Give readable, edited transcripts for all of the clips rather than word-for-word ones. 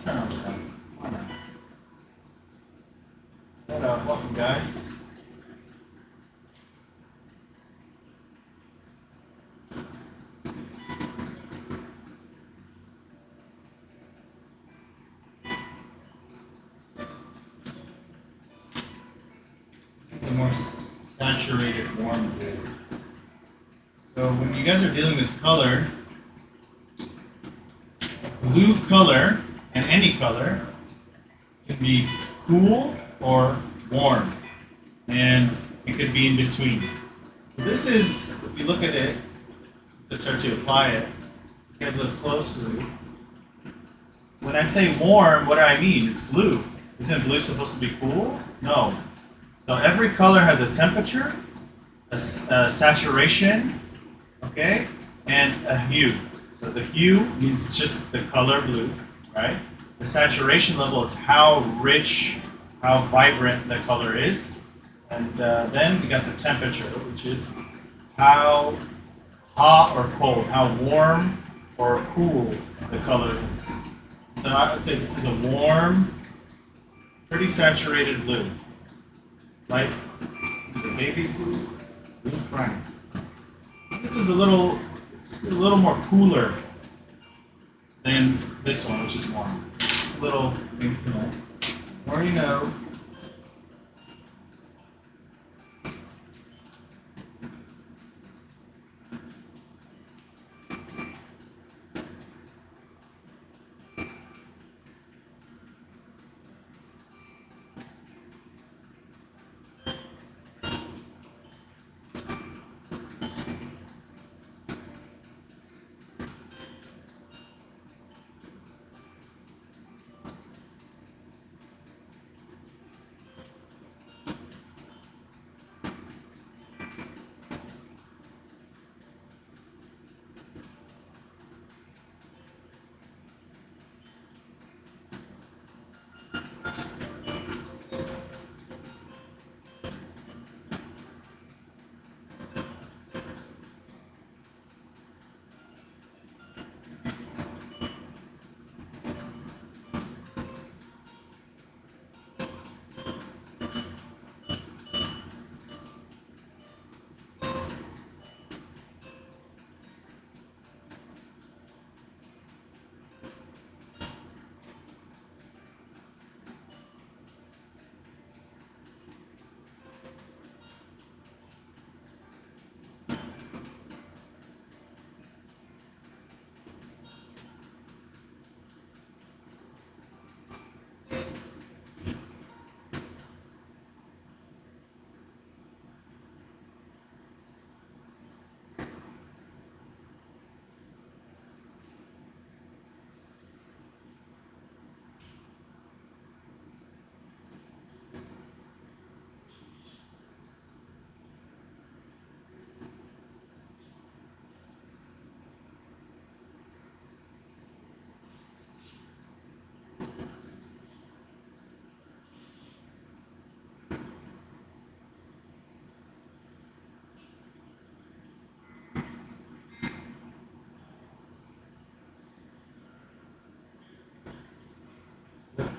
turn on the camera. Come on now. What up? Welcome, guys. It's a more saturated, warm blue. So when you guys are dealing with color, blue color and any color can be cool or warm, and it could be in between. So this is, if you look at it, to start to apply it, you guys look closely. When I say warm, what do I mean? It's blue. Isn't blue supposed to be cool? No. So every color has a temperature, a saturation, okay, and a hue. So the hue means it's just the color blue, right? The saturation level is how rich, how vibrant the color is. And then we got the temperature, which is how hot or cold, how warm or cool the color is. So I would say this is a warm, pretty saturated blue. Light, the baby blue, blue frank. This is a little more cooler than this one, which is warm. Just a little thing to know. Or you know.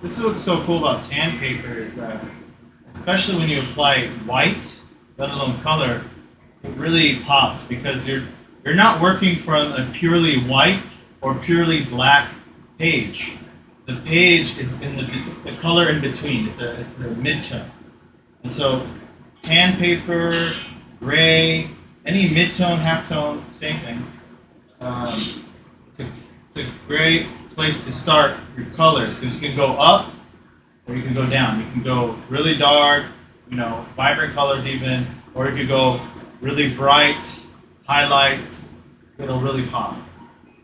This is what's so cool about tan paper is that, especially when you apply white, let alone color, it really pops because you're not working from a purely white or purely black page. The page is in the color in between. It's a mid-tone, and so tan paper, gray, any mid-tone, half-tone, same thing. It's a great place to start your colors because you can go up or you can go down. You can go really dark, vibrant colors even, or you could go really bright highlights. So it'll really pop.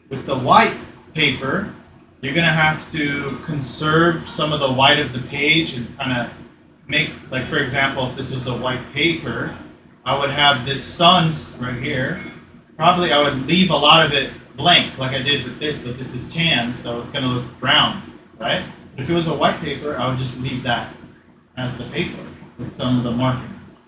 With the white paper, you're gonna have to conserve some of the white of the page and kind of make, like for example, if this was a white paper, I would have this suns right here. Probably I would leave a lot of it blank like I did with this, but this is tan, so it's going to look brown, right? But if it was a white paper, I would just leave that as the paper with some of the markings.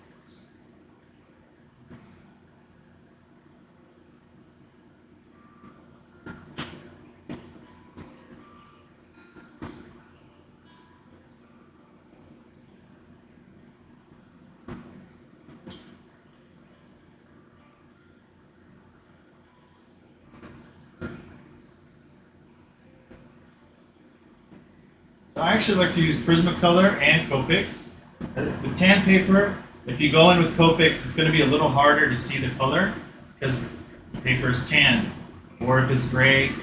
So I actually like to use Prismacolor and Copics. With tan paper, if you go in with Copics, it's going to be a little harder to see the color because the paper is tan. Or if it's gray.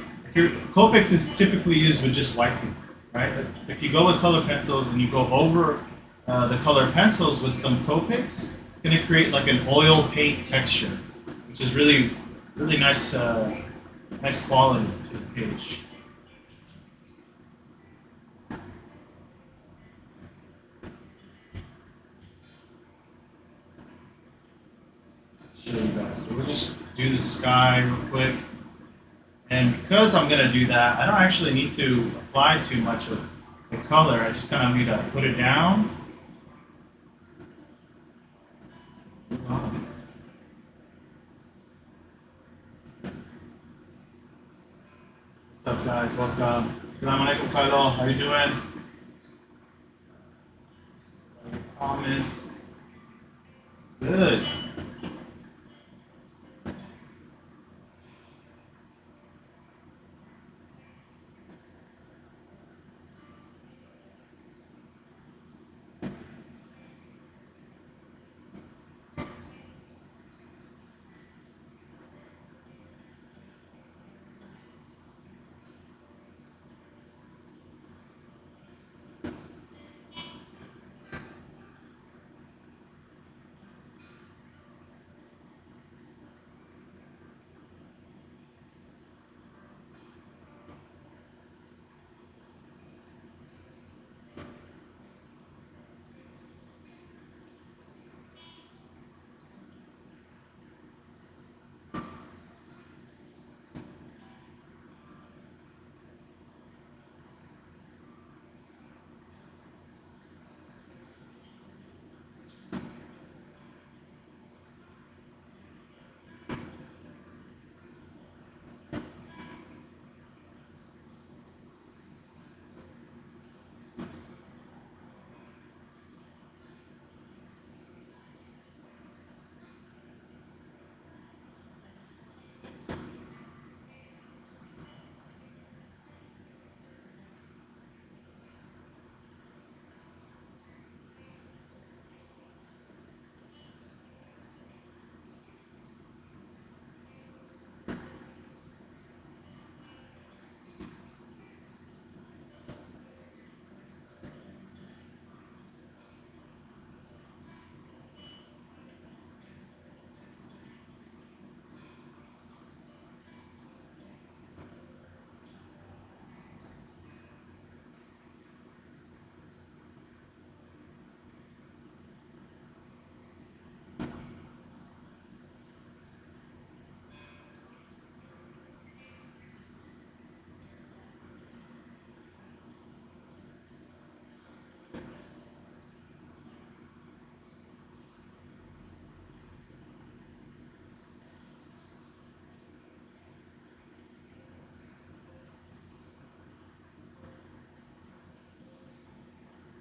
Copics is typically used with just white paper, right? But if you go with color pencils and you go over the color pencils with some Copics, it's going to create like an oil paint texture, which is really, really nice, nice quality to the page. Show you guys. So we'll just do the sky real quick. And because I'm going to do that, I don't actually need to apply too much of the color. I just kind of need to put it down. What's up, guys? Welcome. Assalamualaikum, Khalil. How you doing? Comments. Good.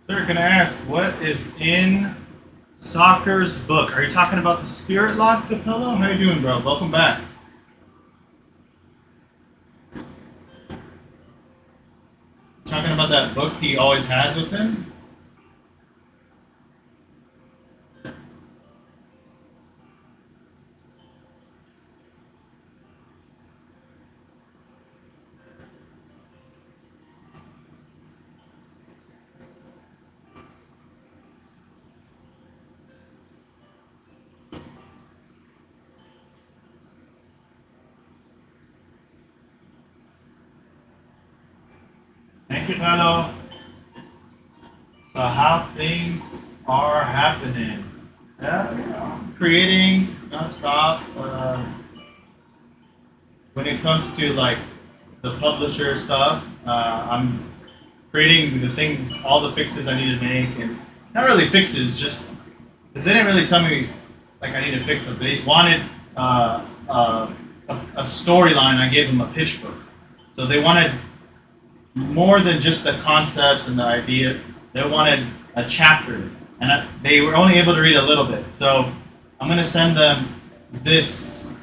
Sir, can I ask, what is in Soccer's book? Are you talking about the Spirit Lock, the pillow? How you doing, bro? Welcome back. Talking about that book he always has with him? Thank you, Tano. So how things are happening. Yeah, creating nonstop. When it comes to like the publisher stuff, I'm creating the things, all the fixes I need to make, and not really fixes, just because they didn't really tell me like I need to fix them. They wanted a storyline. I gave them a pitch book, so they wanted more than just the concepts and the ideas. They wanted a chapter, and they were only able to read a little bit. So I'm going to send them this.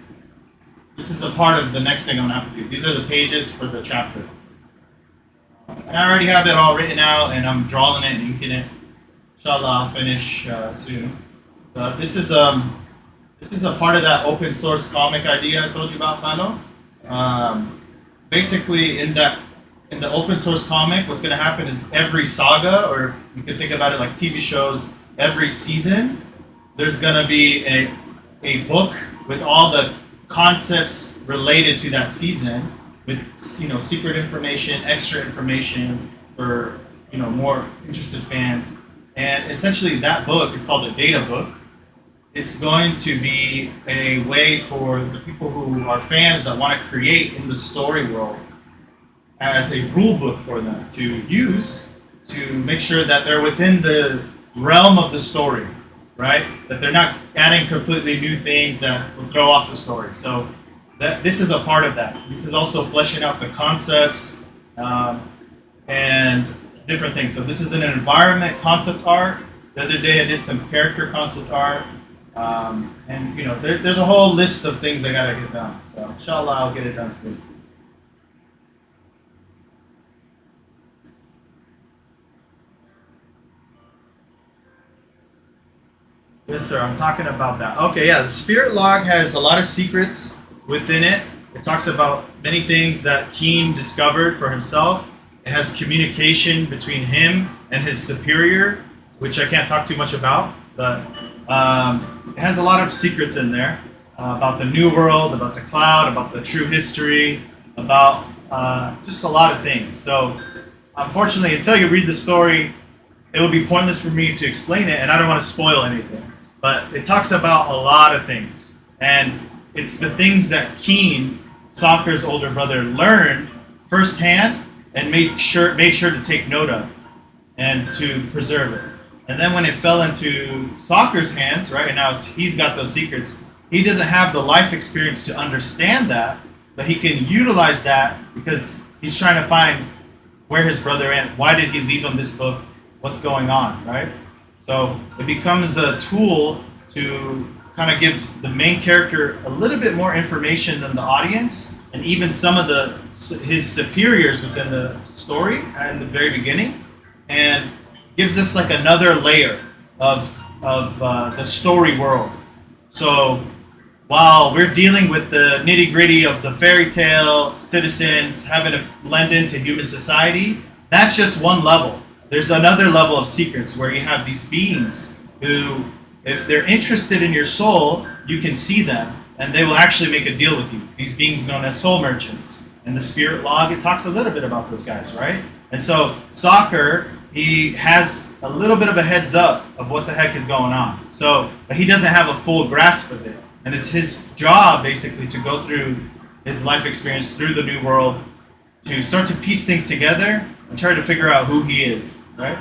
This is a part of the next thing I'm going to have to do. These are the pages for the chapter. And I already have it all written out, and I'm drawing it and inking it. Inshallah, I'll finish soon. But this is a part of that open source comic idea I told you about, Khalo. Basically, in the open source comic, what's going to happen is every saga, or if you could think about it like TV shows, every season, there's going to be a book with all the concepts related to that season, with secret information, extra information for more interested fans. And essentially, that book is called a data book. It's going to be a way for the people who are fans that want to create in the story world as a rule book for them to use to make sure that they're within the realm of the story, right? That they're not adding completely new things that will throw off the story. So this is a part of that. This is also fleshing out the concepts and different things. So this is an environment concept art. The other day I did some character concept art. And there's a whole list of things I gotta get done. So inshallah I'll get it done soon. Yes, sir. I'm talking about that. Okay, yeah. The spirit log has a lot of secrets within it. It talks about many things that Keen discovered for himself. It has communication between him and his superior, which I can't talk too much about, but it has a lot of secrets in there about the new world, about the cloud, about the true history, about just a lot of things. So, unfortunately, until you read the story, it would be pointless for me to explain it, and I don't want to spoil anything. But it talks about a lot of things, and it's the things that Keen, Soccer's older brother, learned firsthand and made sure to take note of and to preserve it. And then when it fell into Soccer's hands, right, and now he's got those secrets, he doesn't have the life experience to understand that, but he can utilize that because he's trying to find where his brother went. Why did he leave him this book? What's going on, right? So it becomes a tool to kind of give the main character a little bit more information than the audience, and even some of his superiors within the story at the very beginning, and gives us like another layer of the story world. So while we're dealing with the nitty gritty of the fairy tale citizens having to blend into human society, that's just one level. There's another level of secrets where you have these beings who, if they're interested in your soul, you can see them and they will actually make a deal with you. These beings known as soul merchants. And the spirit log, it talks a little bit about those guys, right? And so Soccer, he has a little bit of a heads up of what the heck is going on. So, but he doesn't have a full grasp of it. And it's his job, basically, to go through his life experience through the new world to start to piece things together and try to figure out who he is, right?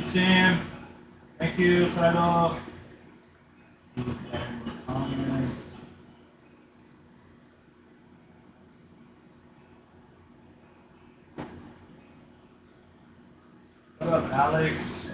Sam. Thank you, Sado. See if there are any comments. What up, Alex?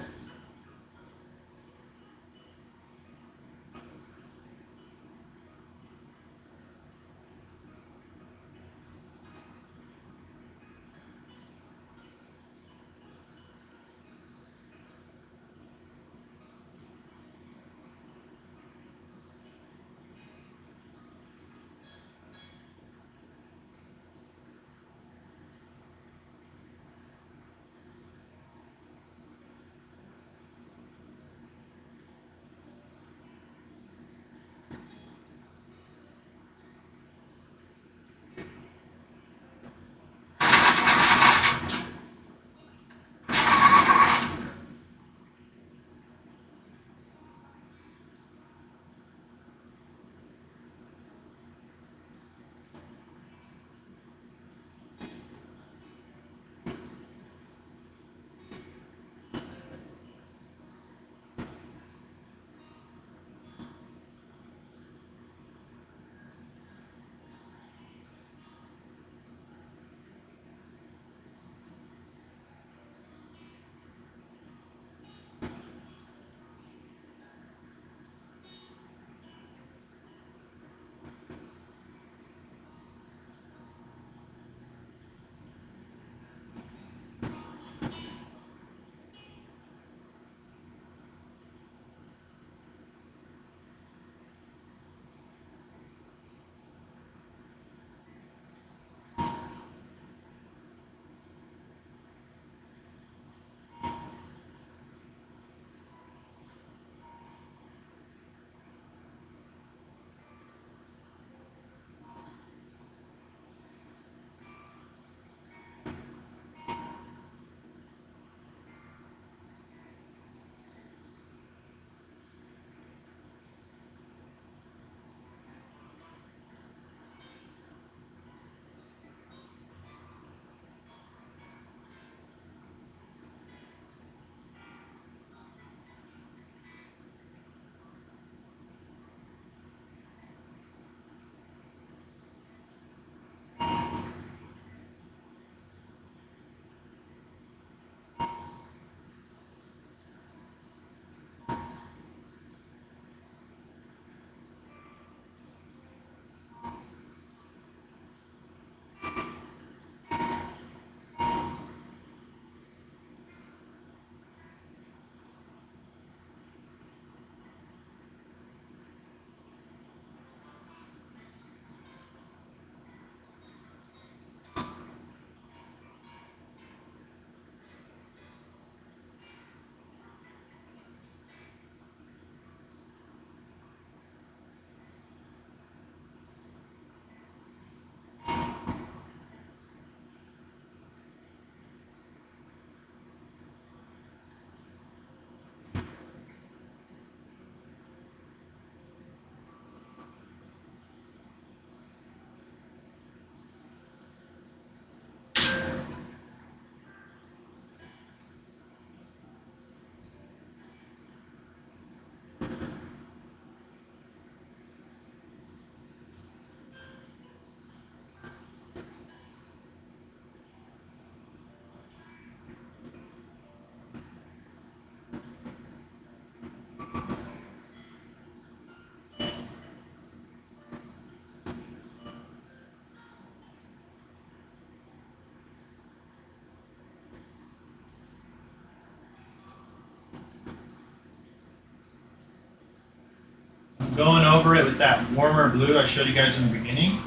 Going over it with that warmer blue I showed you guys in the beginning.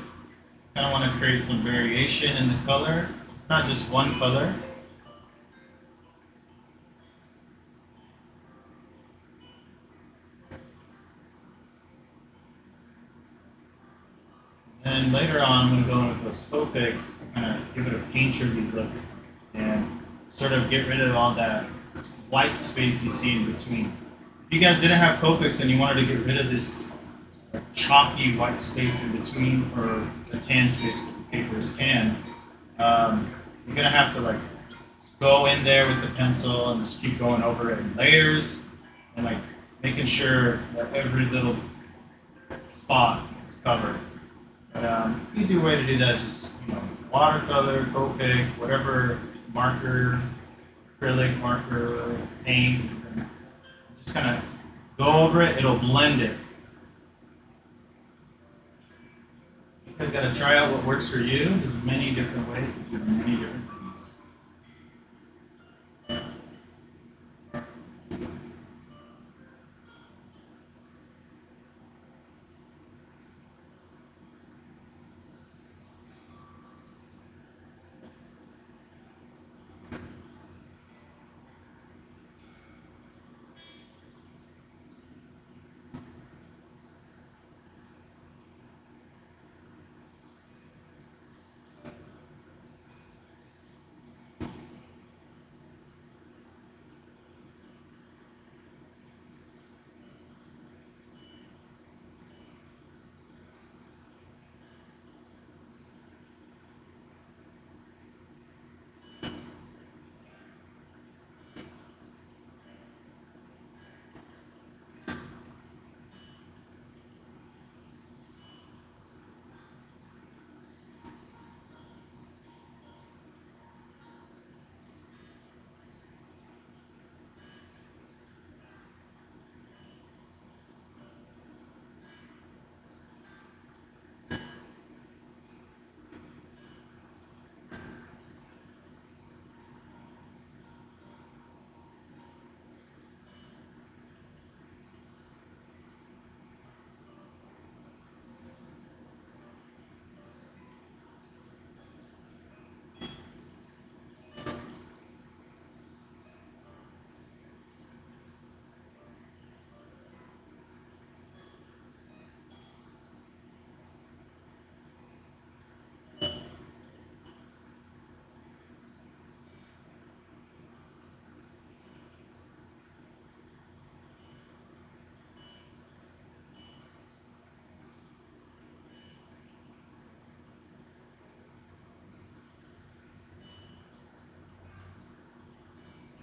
Kind of want to create some variation in the color. It's not just one color. And later on, I'm going to go in with those Copics to kind of give it a painterly look and sort of get rid of all that white space you see in between. If you guys didn't have Copics and you wanted to get rid of this chalky white space in between, or the tan space because the paper is tan, you're gonna have to like go in there with the pencil and just keep going over it in layers and like making sure that every little spot is covered. But easy way to do that is just watercolor, Copic, whatever marker, acrylic marker, paint, and just kind of go over it. It'll blend it. You guys got to try out what works for you. There's many different ways to do many different things.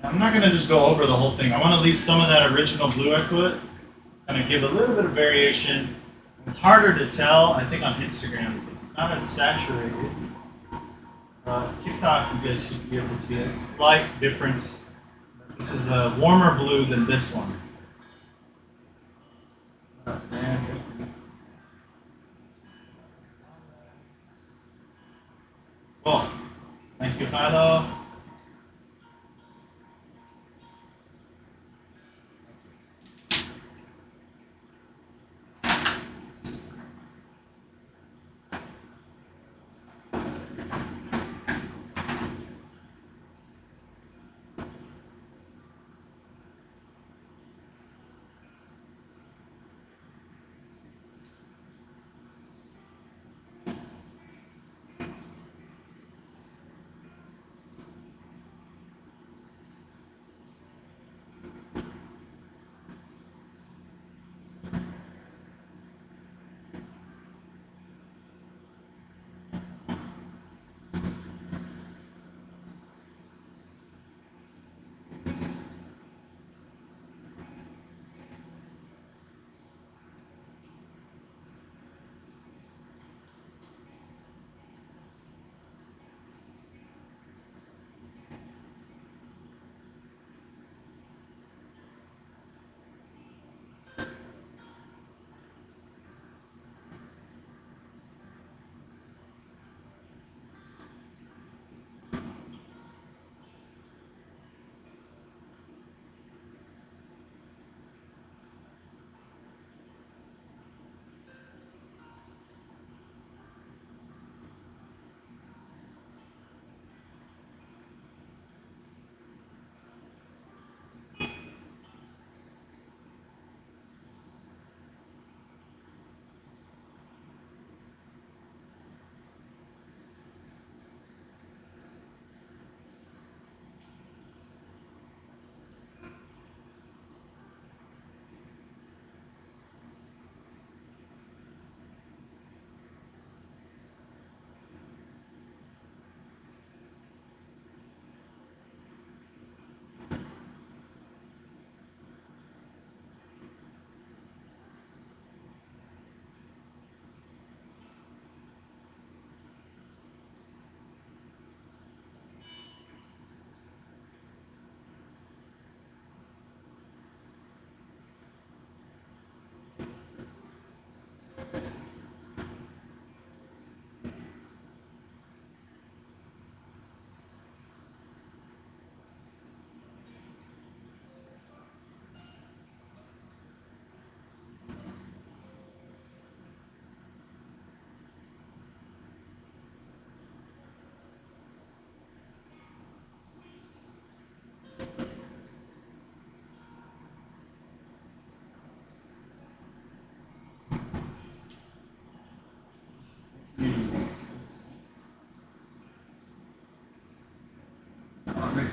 I'm not going to just go over the whole thing. I want to leave some of that original blue I put, kind of give a little bit of variation. It's harder to tell, I think, on Instagram because it's not as saturated. TikTok, you guys should be able to see a slight difference. This is a warmer blue than this one. Well, thank you, Philo.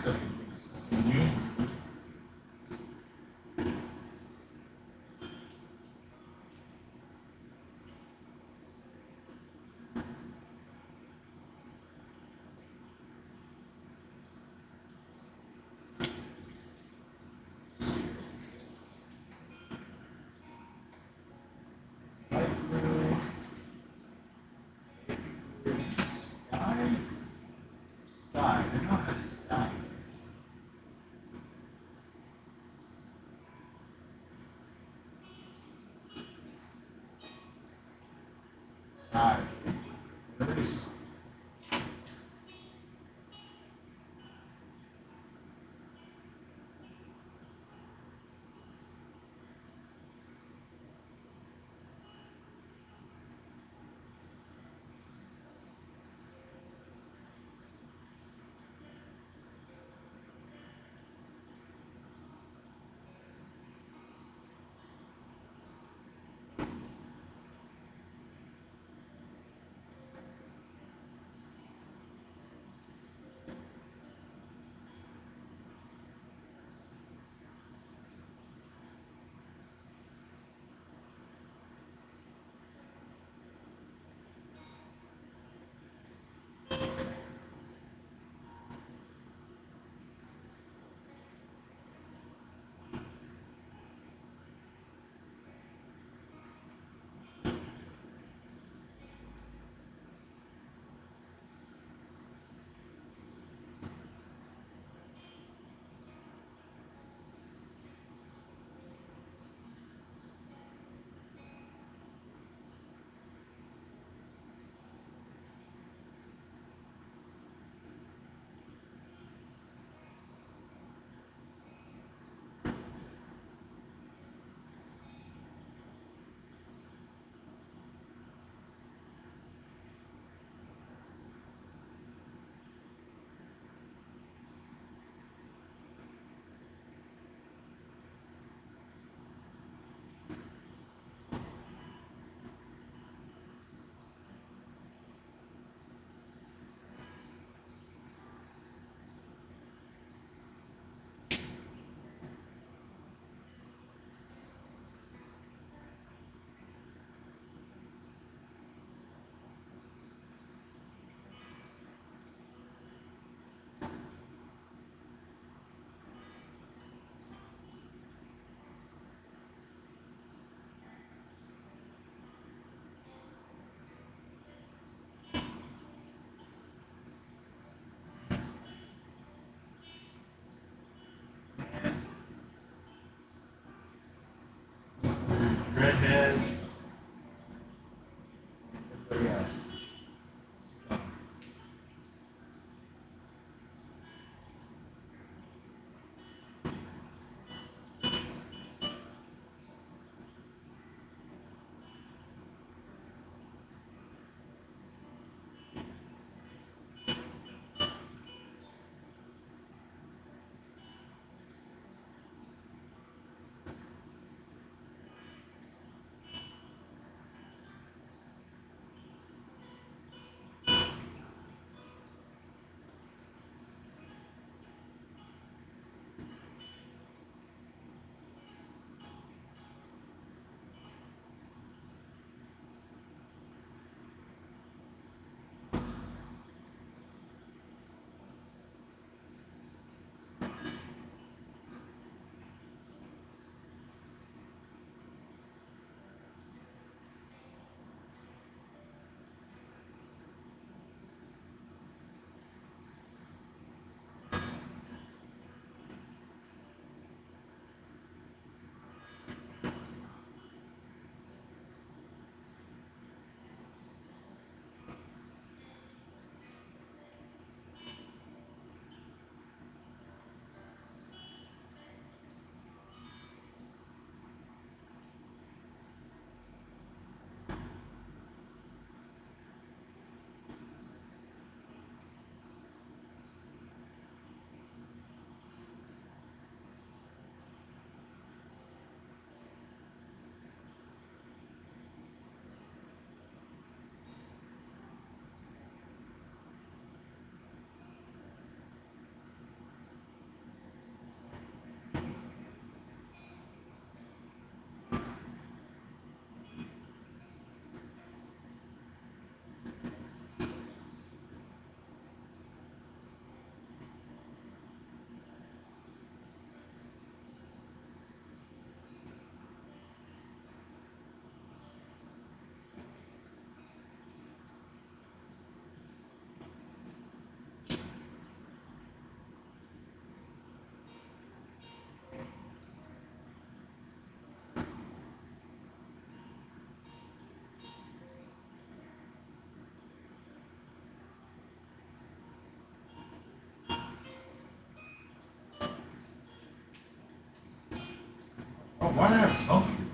second for this to continue. Light blue, sky, sky. I don't have sky. Sky. There it is. Redhead. Everybody else. Oh, why do I have smoking?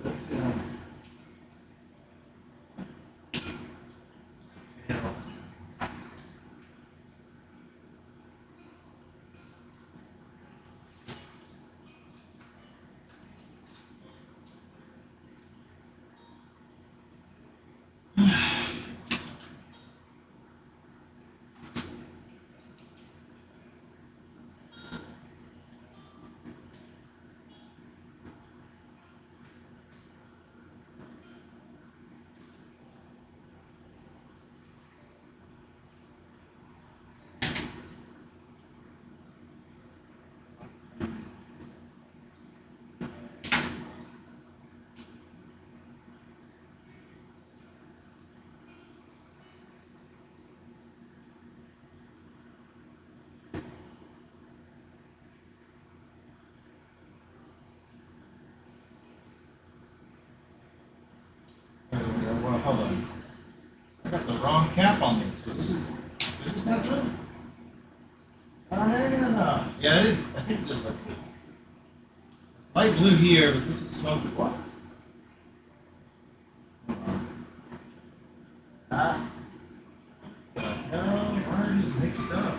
Let's see. Well, hold on. I got the wrong cap on this. So is this not true? No. Yeah, it is. I think it is light blue. Light blue here, but this is smoky. What? Ah, the hell? Why are these mixed up?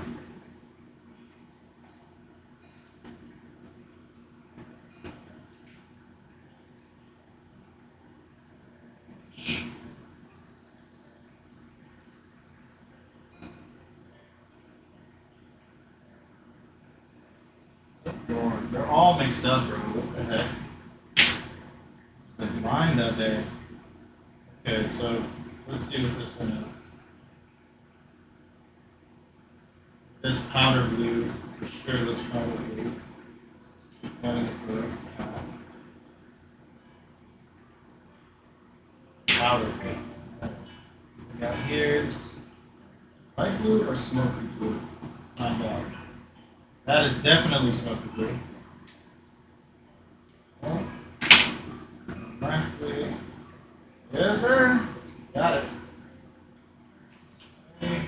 They're all mixed up, bro. What the heck? It's the line out there. Okay, so let's see what this one is. That's powder blue. For sure, that's powder blue. Powder blue. Powder blue. We got here's light blue or smoky blue. Let's find out. That is definitely smoky blue. Oh. Lastly, yes, sir. Got it. Okay.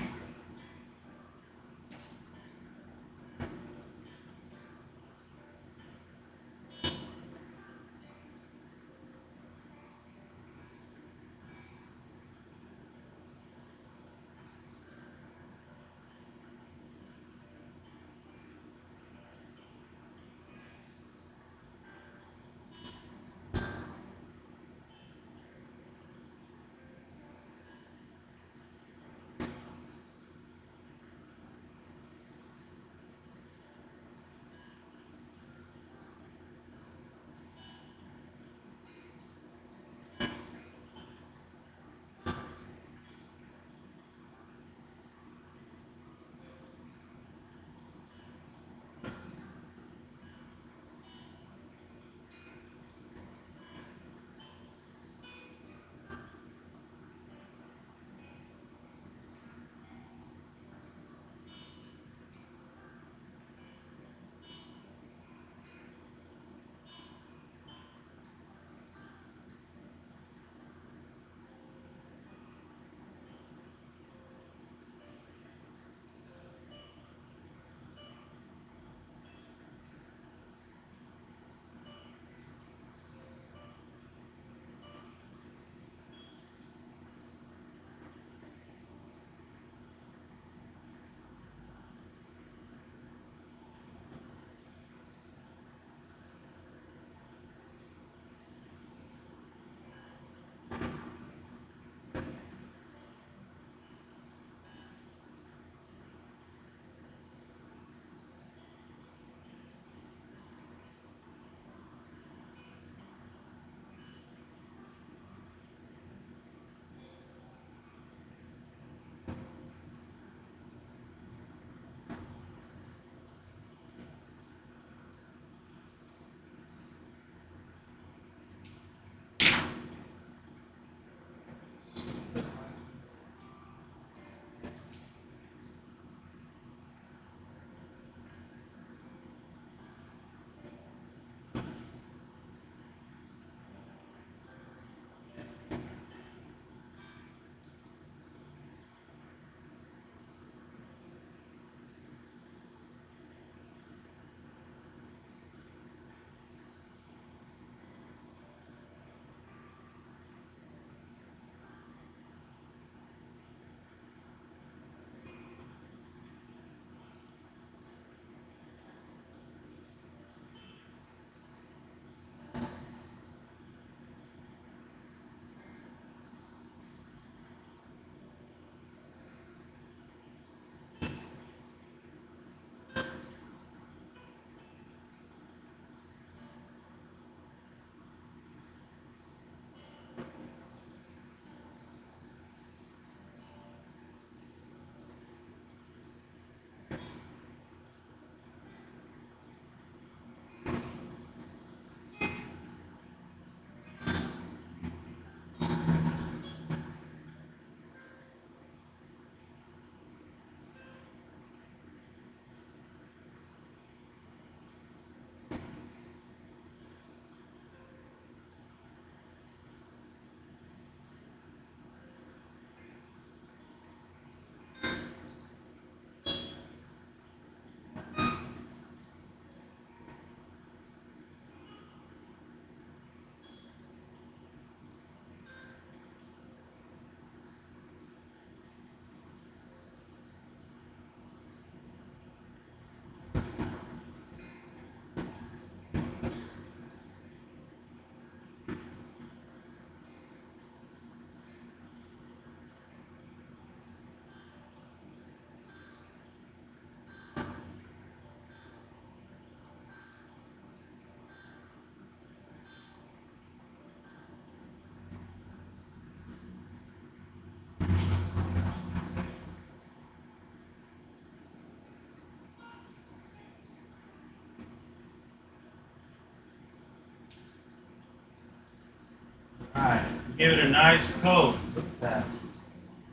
Give it a nice coat. Look at that.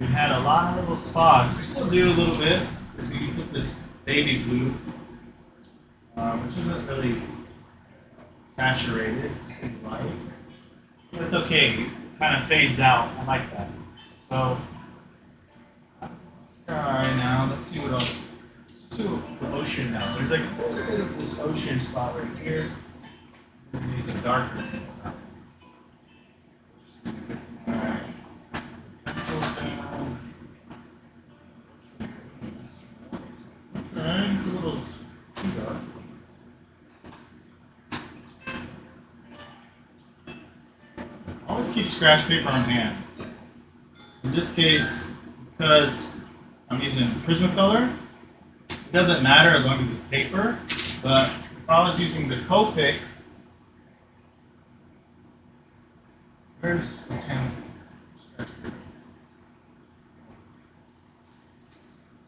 We had a lot of little spots. We still do a little bit because we put this baby blue, which isn't really saturated. It's pretty light. That's okay. It kind of fades out. I like that. So, sky now. Let's see what else. Let's do the ocean now. There's like a little bit of this ocean spot right here. Use a darker. Alright. Pencil down. Alright, it's a little too dark. Always keep scratch paper on hand. In this case, because I'm using Prismacolor, it doesn't matter as long as it's paper. But if I was using the Copic, where's the tan scratch paper?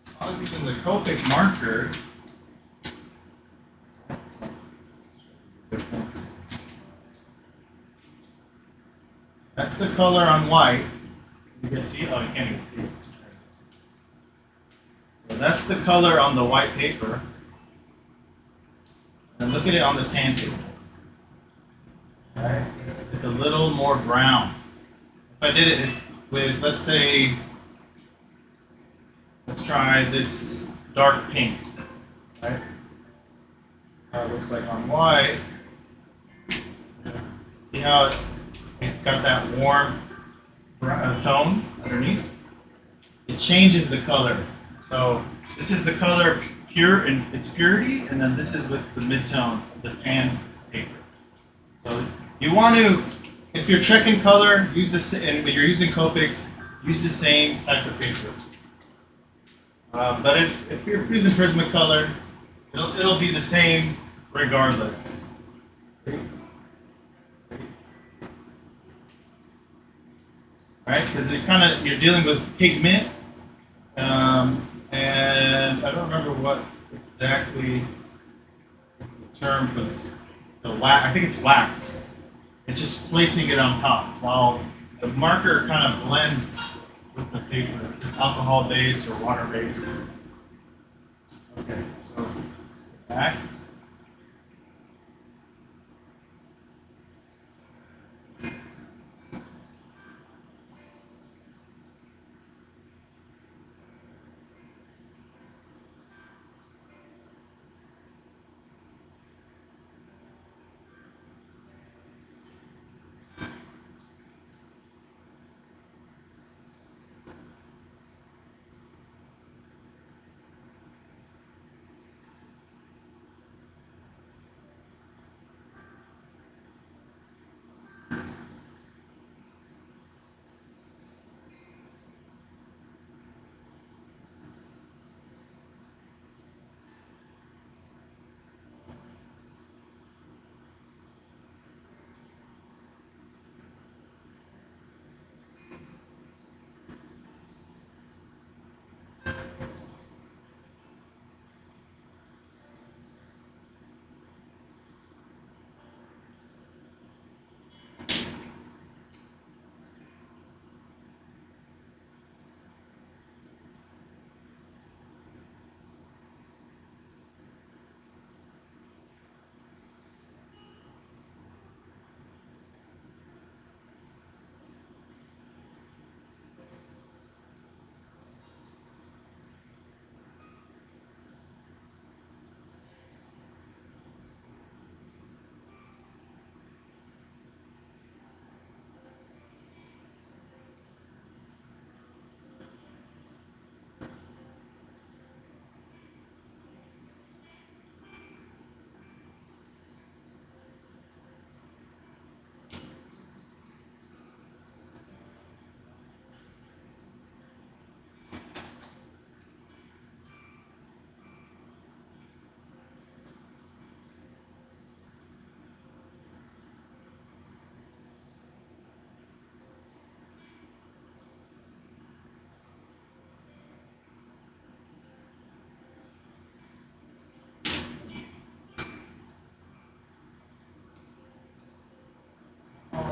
If I was using the Copic marker, difference. That's the color on white. You can see, oh, you can't even see it. So that's the color on the white paper. And look at it on the tan paper. Right? It's a little more brown. If I did it with, let's say, let's try this dark pink. Right? How it looks like on white. See how it's got that warm tone underneath? It changes the color. So this is the color pure in its purity, and then this is with the mid-tone of the tan paper. So you want to, if you're checking color, use this, and when you're using Copics, use the same type of paper. But if you're using Prismacolor, it'll be the same regardless. Right? Because you're dealing with pigment, and I don't remember what exactly is the term for this. The wax. I think it's wax. It's just placing it on top, while the marker kind of blends with the paper. If it's alcohol based or water based. Okay, so back.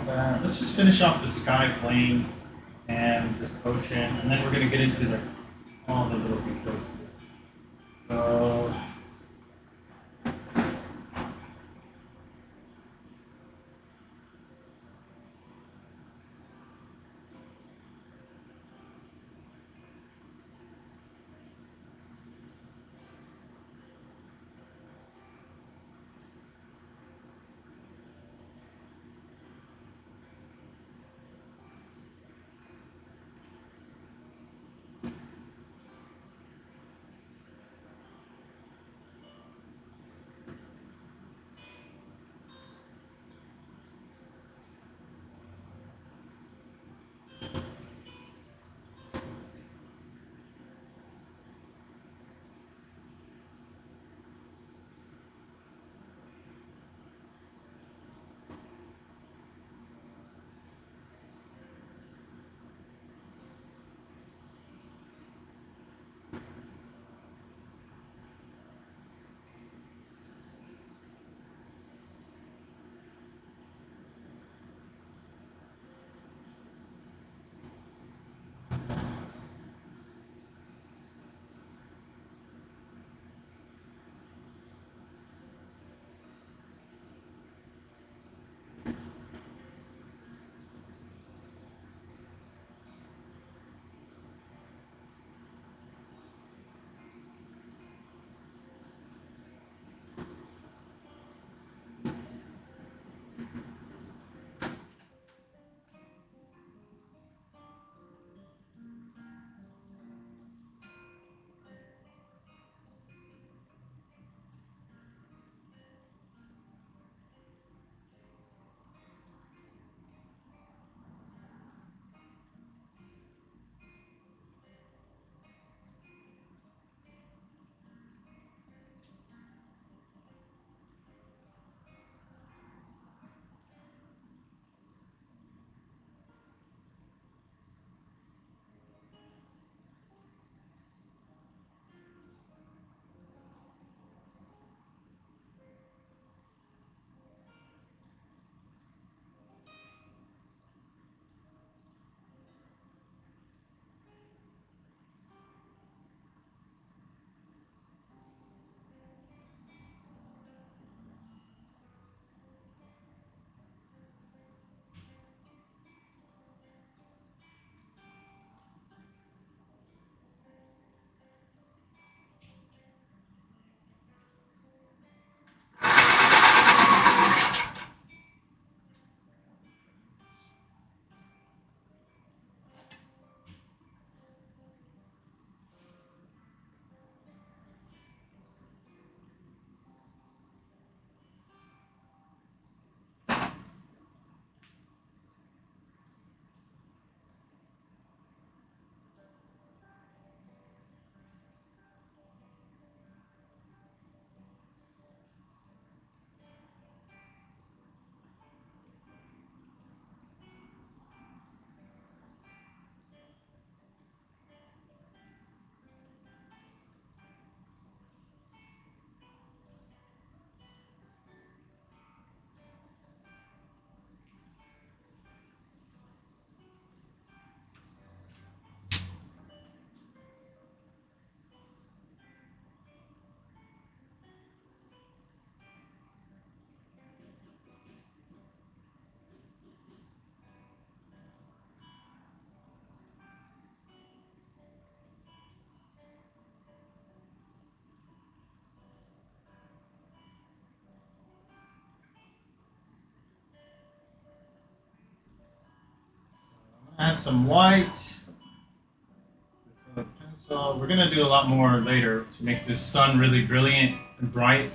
that. Let's just finish off the sky plane and this ocean, and then we're going to get into all the little details. So add some white. Pencil. We're gonna do a lot more later to make this sun really brilliant and bright.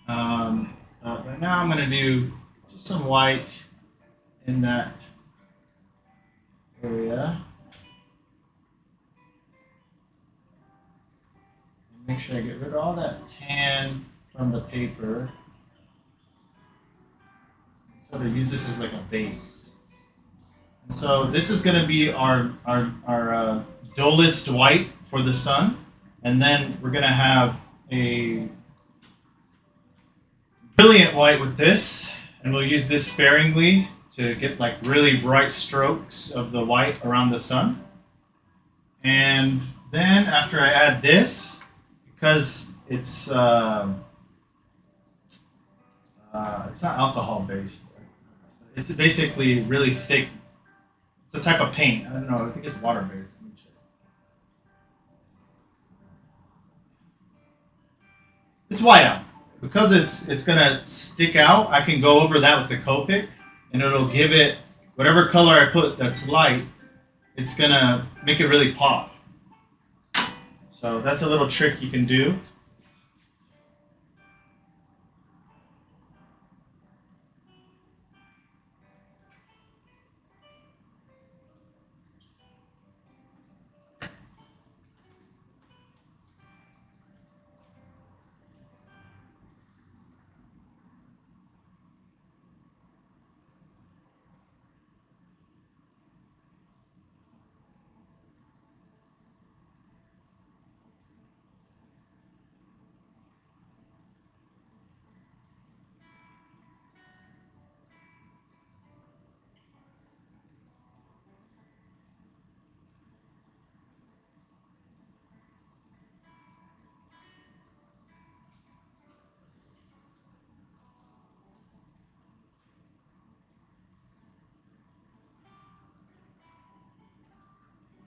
Right now I'm gonna do just some white in that area. And make sure I get rid of all that tan from the paper. So to use this as like a base. And so this is gonna be our dullest white for the sun, and then we're gonna have a brilliant white with this, and we'll use this sparingly to get like really bright strokes of the white around the sun. And then after I add this, because it's not alcohol based. It's basically really thick. It's a type of paint. I don't know. I think it's water based. Let me check. It's white out. Because it's gonna stick out, I can go over that with the Copic, and it'll give it whatever color I put that's light. It's gonna make it really pop. So that's a little trick you can do.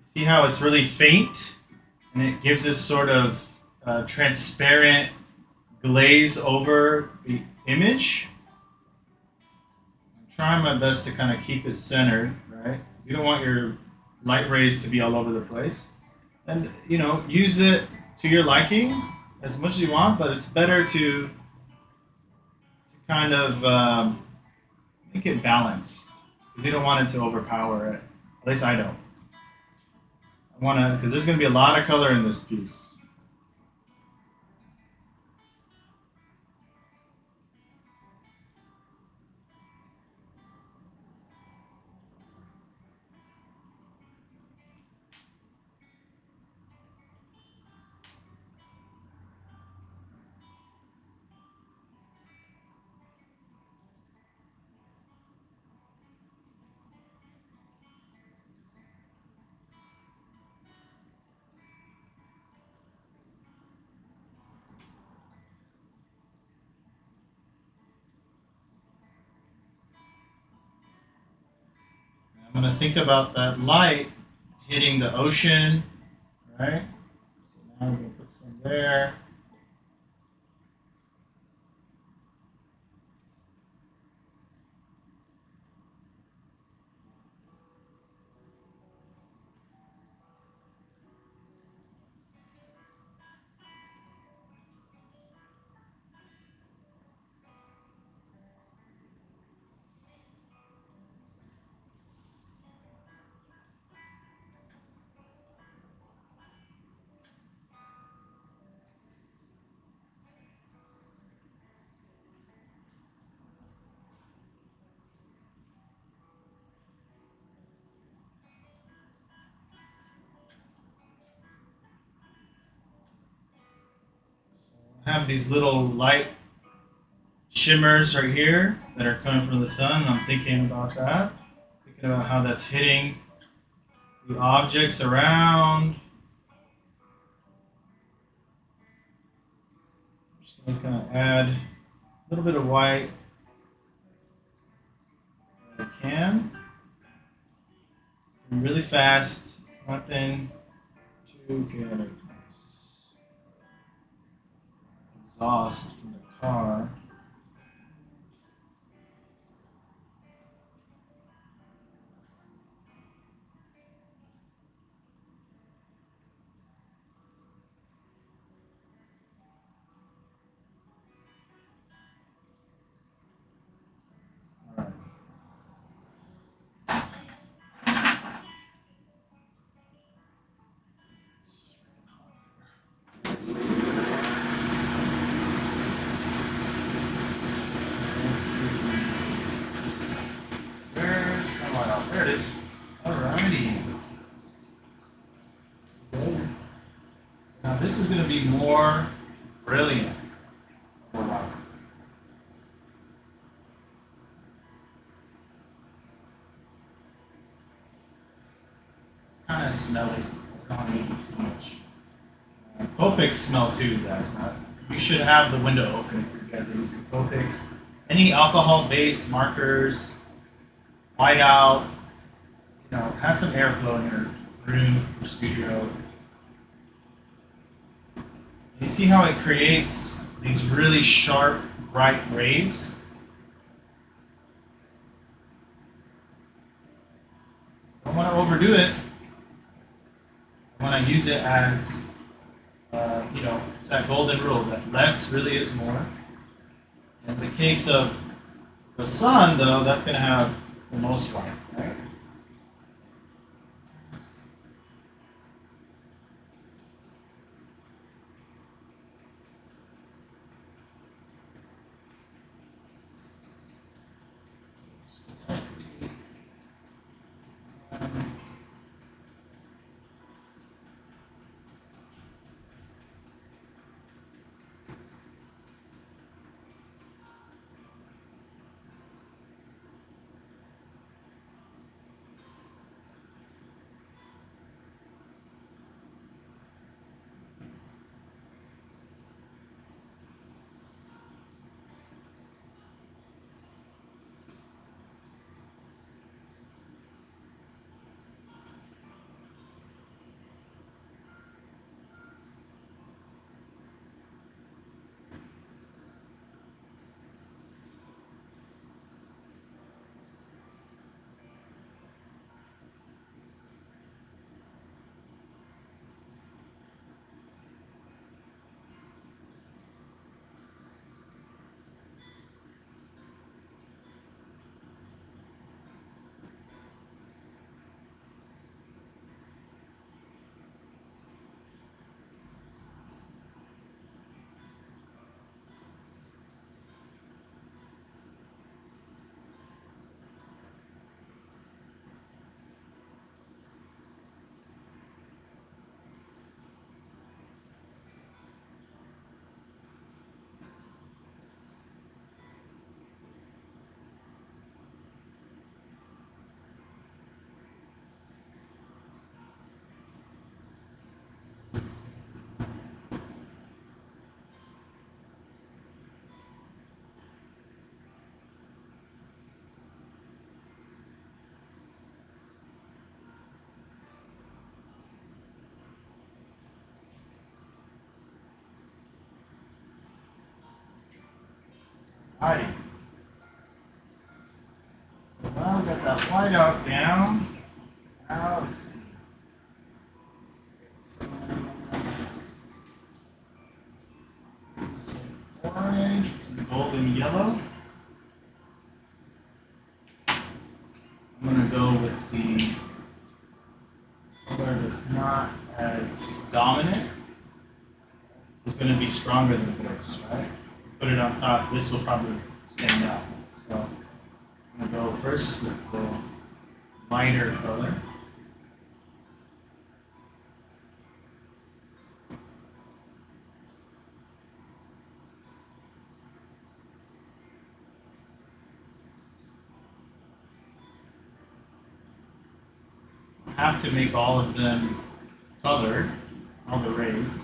See how it's really faint, and it gives this sort of transparent glaze over the image. I'm trying my best to kind of keep it centered, right? Because you don't want your light rays to be all over the place. And use it to your liking as much as you want, but it's better to kind of make it balanced because you don't want it to overpower it. At least I don't. I want to, because there's going to be a lot of color in this piece. I'm going to think about that light hitting the ocean, right? So now I'm going to put some there. Have these little light shimmers right here that are coming from the sun. I'm thinking about that. Thinking about how that's hitting the objects around. I'm just going to kind of add a little bit of white if I can. It's really fast. It's nothing too good. Exhaust from the car. All right. Let's see. There it is. Alrighty. Now this is going to be more brilliant. Copics smell too, guys. You should have the window open if you guys are using Copics. Any alcohol-based markers, whiteout, have some airflow in your room or studio. You see how it creates these really sharp, bright rays? Don't want to overdo it. I want to use it as, it's that golden rule that less really is more. In the case of the sun, though, that's going to have the most light, right? Alrighty. So now we got that whiteout down. Now let's see. Some orange, some golden yellow. I'm going to go with the color that's not as dominant. This is going to be stronger than this, right? Put it on top, this will probably stand out. So I'm going to go first with the lighter color. Have to make all of them colored, all the rays.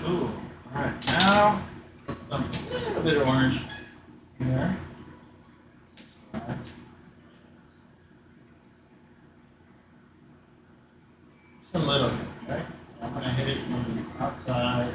cool. All right, now some a little bit of orange in there. Right. Just a little bit, right? So I'm gonna hit it from the outside.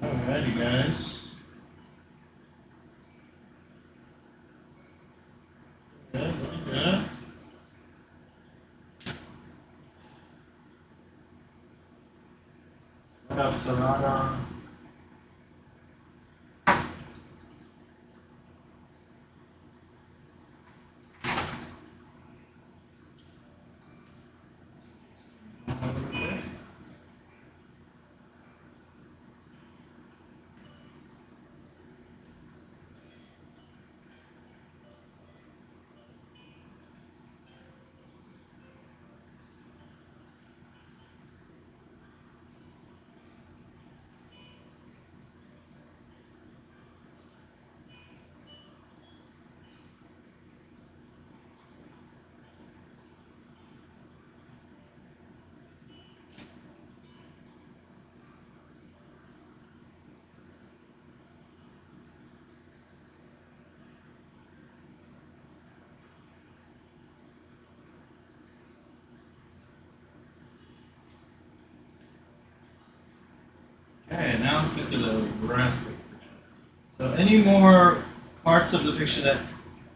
Alrighty, guys. Good, really good. What up, Serrano? Okay, now let's get to the rest of the picture. So any more parts of the picture that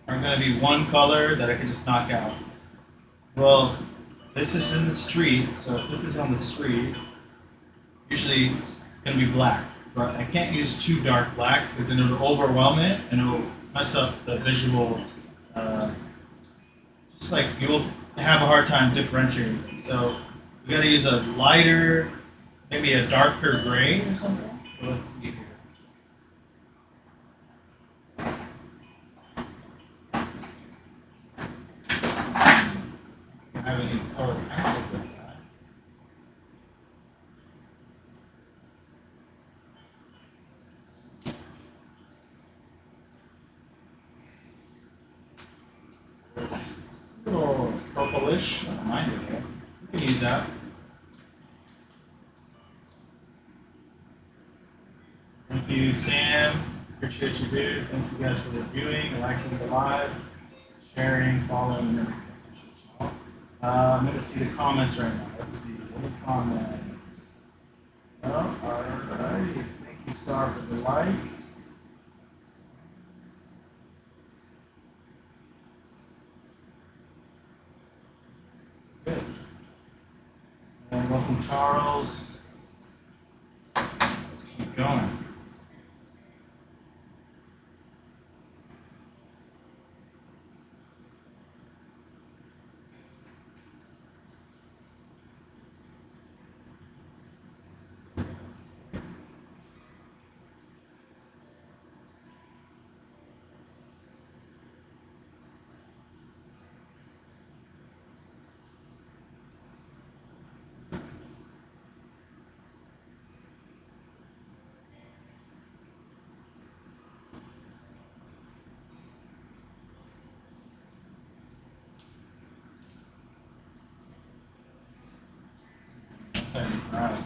are going to be one color that I can just knock out? Well, this is in the street, so if this is on the street, usually it's going to be black. But I can't use too dark black because then it'll overwhelm it and it'll mess up the visual. Just like you'll have a hard time differentiating. So we got to use a lighter, maybe a darker gray or something. So let's see here. Have any color pencils like that? A little purplish. I don't mind it. We can use that. Thank you, Sam. Appreciate you, dude. Thank you guys for reviewing, liking the live, sharing, following, and everything. Appreciate you all. I'm going to see the comments right now. Let's see. Any comments? No? Alright. Thank you, Star, for the like. Good. And welcome, Charles. Let's keep going. That's how you drive.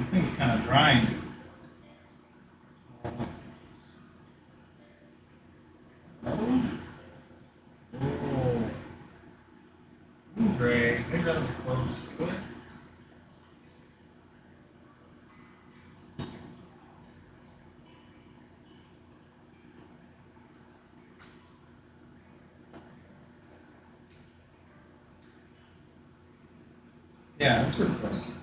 This thing's kind of drying. Oh, gray. Maybe that'll be close to it. Yeah, that's pretty close.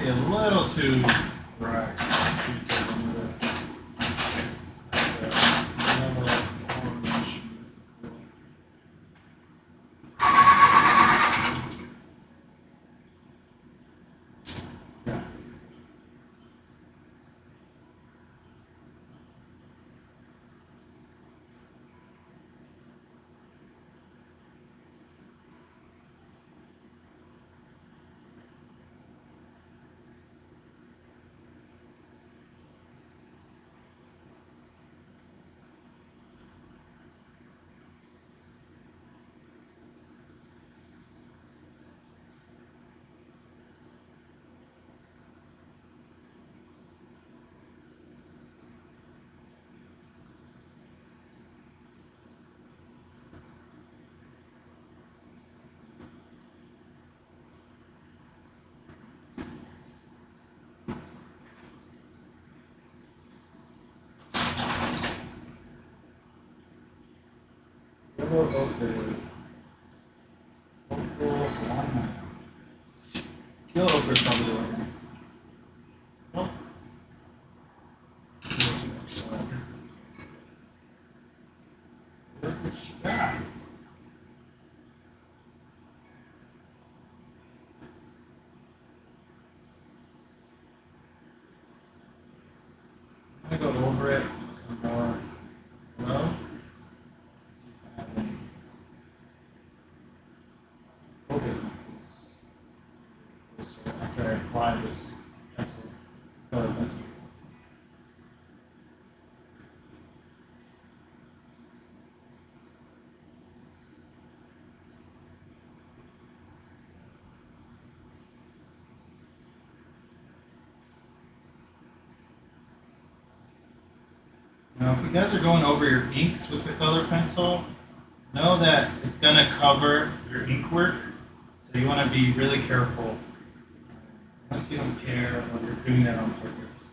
Maybe a little too bright. Kill over is probably the one. Nope. This is look what she got. I'm gonna go over it with some more glow. See if I have any. So after I apply this pencil, color pencil. Now, if you guys are going over your inks with the color pencil, know that it's going to cover your ink work, so you want to be really careful. Unless you don't care or you're doing that on purpose.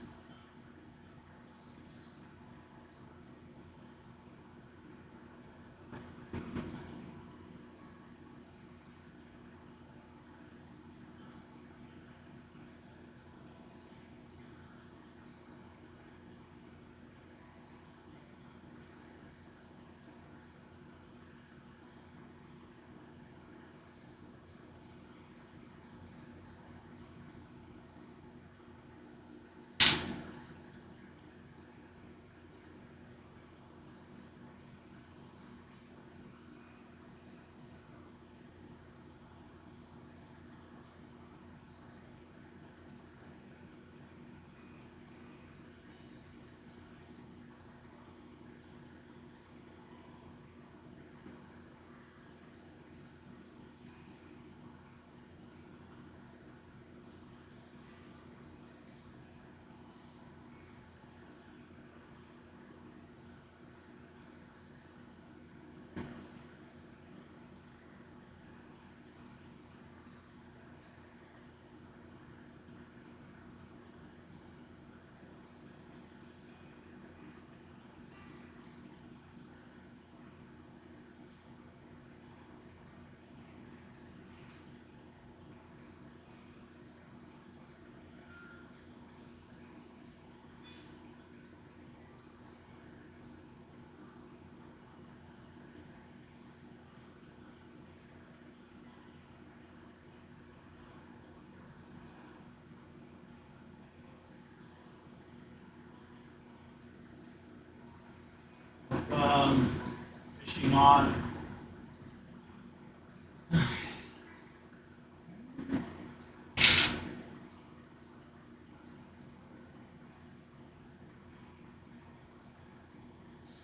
Fishing on.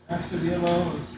Acid yellow is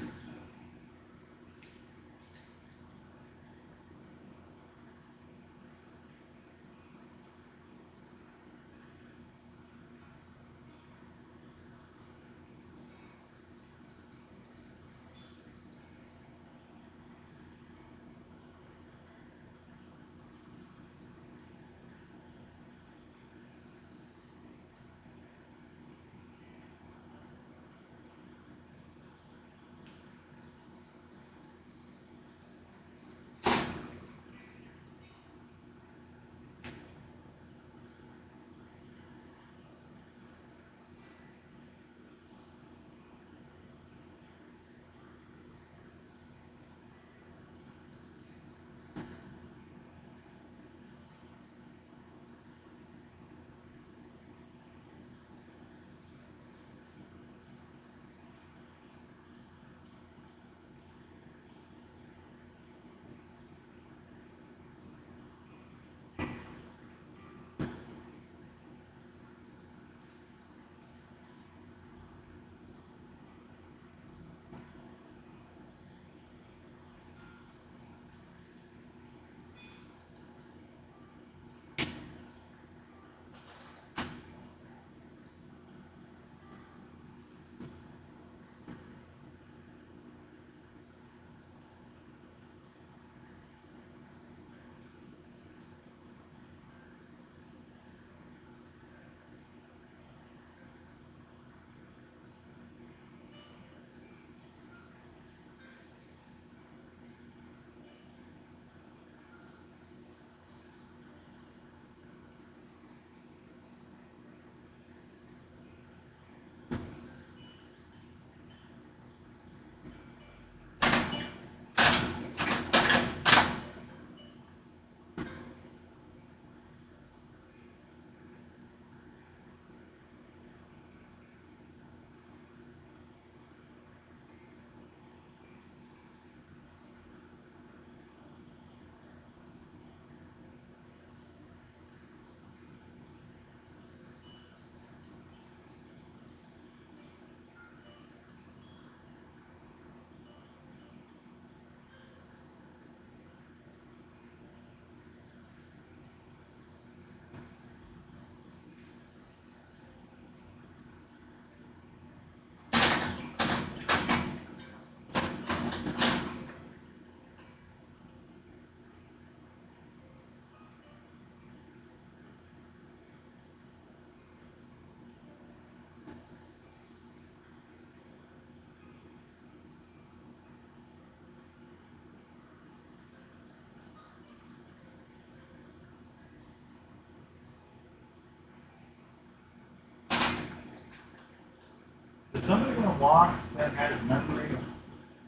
Is somebody going to walk that has memory?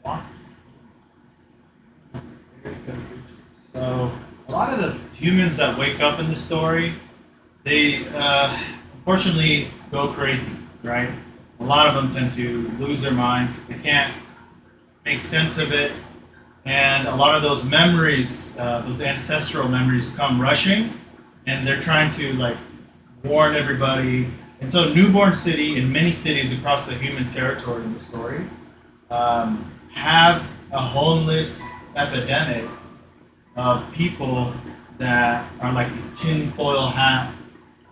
Walk? So a lot of the humans that wake up in the story, they unfortunately go crazy, right? A lot of them tend to lose their mind because they can't make sense of it. And a lot of those memories, those ancestral memories come rushing, and they're trying to like warn everybody. And so Newborn City and many cities across the human territory in the story have a homeless epidemic of people that are like these tinfoil hat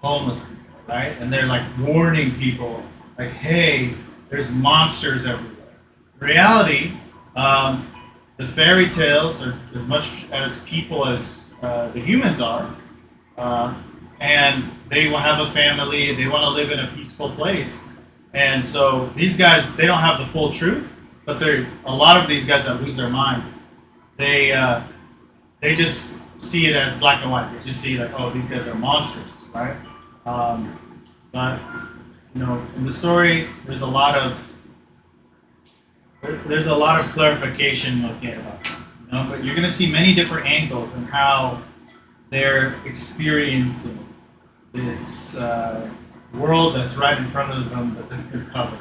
homeless people, right? And they're like warning people, like, hey, there's monsters everywhere. In reality, the fairy tales are as much as people as the humans are, and they will have a family, they want to live in a peaceful place. And so these guys, they don't have the full truth, but they're a lot of these guys that lose their mind, they just see it as black and white. They just see like, oh, these guys are monsters, right? But you know, in the story, there's a lot of clarification looking about them. You know, but you're going to see many different angles in how they're experiencing this world that's right in front of them, but that's been covered.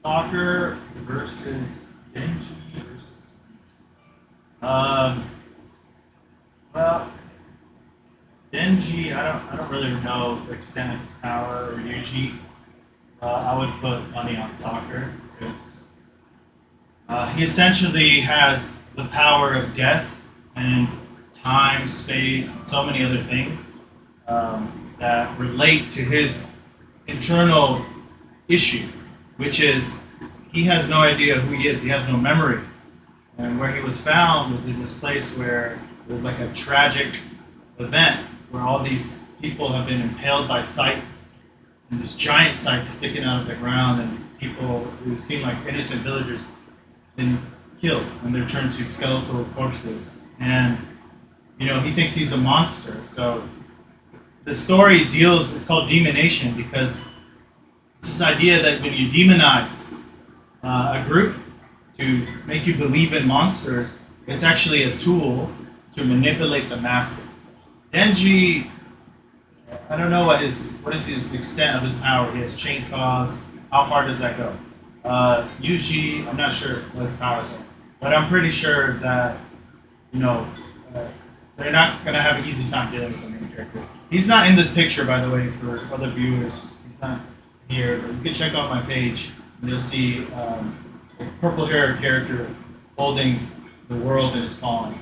Soccer versus Genji versus. Well, Genji, I don't really know the extent of his power, or Yuji. I would put money on soccer because he essentially has the power of death and time, space, and so many other things that relate to his internal issue, which is he has no idea who he is. He has no memory. And where he was found was in this place where it was like a tragic event where all these people have been impaled by scythes, and this giant scythe sticking out of the ground, and these people who seem like innocent villagers been killed, and they're turned to skeletal corpses. And you know, he thinks he's a monster. So the story deals, it's called demonation because it's this idea that when you demonize a group to make you believe in monsters, it's actually a tool to manipulate the masses. Denji, I don't know what is his extent of his power. He has chainsaws. How far does that go? Yuji, I'm not sure what his powers are, but I'm pretty sure that you know they're not going to have an easy time dealing with the main character. He's not in this picture, by the way, for other viewers. He's not here, but you can check out my page and you'll see a purple hair character holding the world in his palms.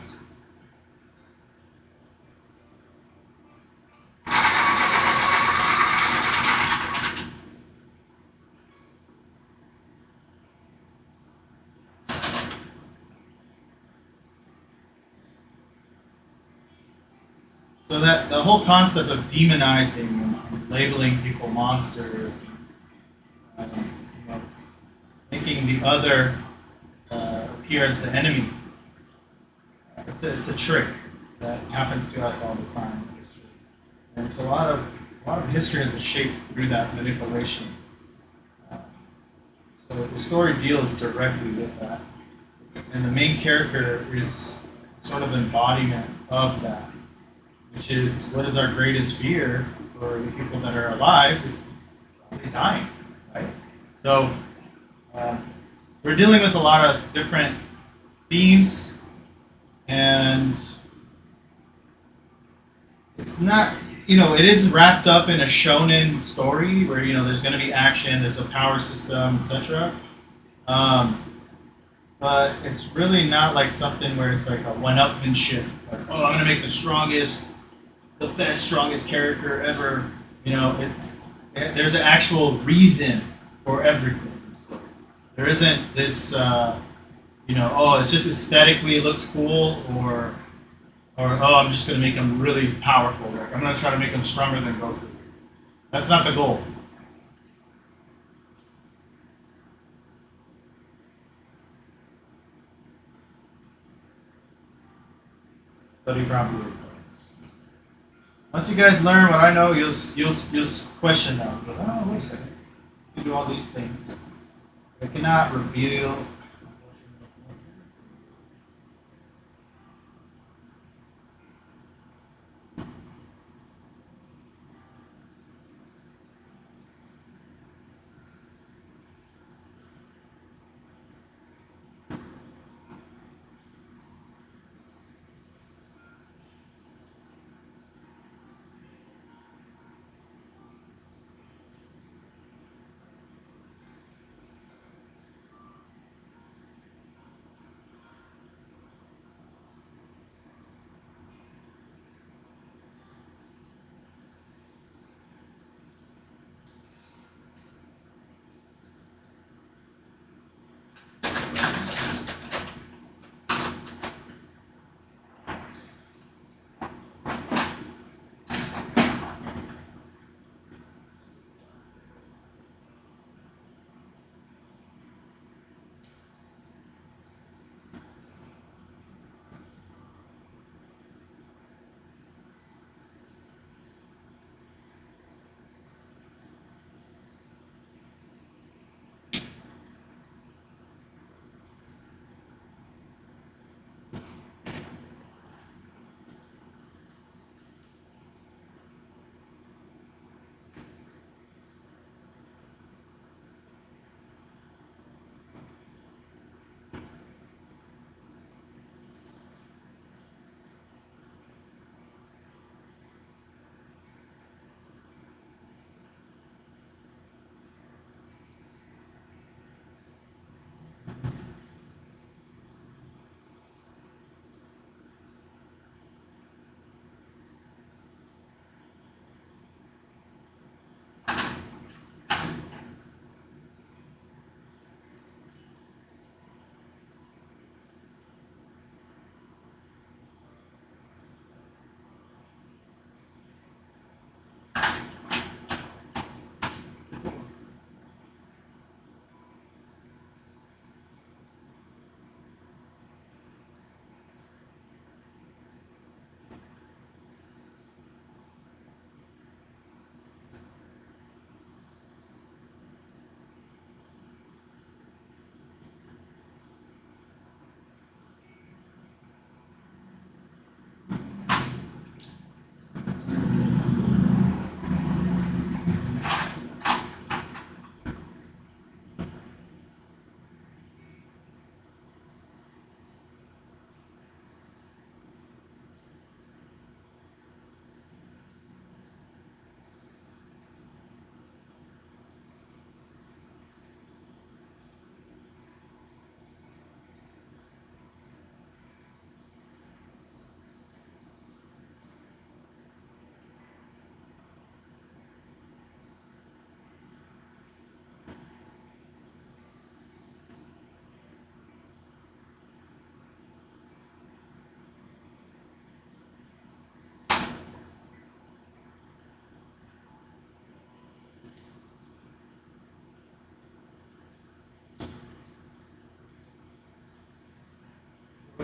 So that the whole concept of demonizing and labeling people monsters, you know, making the other appear as the enemy, it's a trick that happens to us all the time in history. And it's a lot of history has been shaped through that manipulation. Uh, so the story deals directly with that. And the main character is sort of embodiment of that, which is what is our greatest fear for the people that are alive? It's probably dying, right? So uh, we're dealing with a lot of different themes, and it's not, it is wrapped up in a shonen story where, there's going to be action, there's a power system, etc. Um, but it's really not like something where it's like a one-upmanship. Like, oh, I'm going to make the best, strongest character ever. There's an actual reason for everything. So there isn't this, oh, it's just aesthetically it looks cool, or oh, I'm just going to make him really powerful. Like I'm going to try to make him stronger than Goku. That's not the goal. But he probably is. Once you guys learn what I know, you'll question them. But, oh, wait a second. You do all these things. I cannot reveal.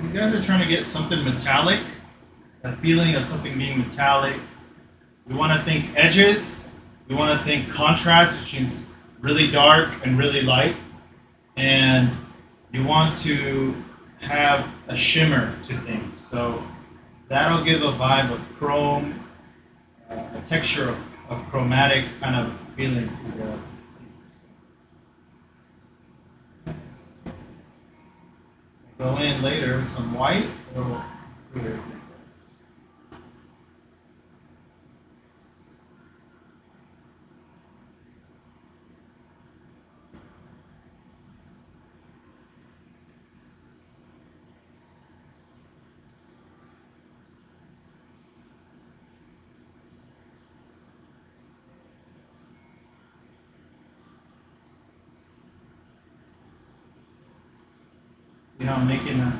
you guys are trying to get something metallic, a feeling of something being metallic, we want to think edges, we want to think contrast, which is really dark and really light, and you want to have a shimmer to things. So that'll give a vibe of chrome, a texture of chromatic kind of feeling to the piece. Go in later with some white or clear things. See how I'm making that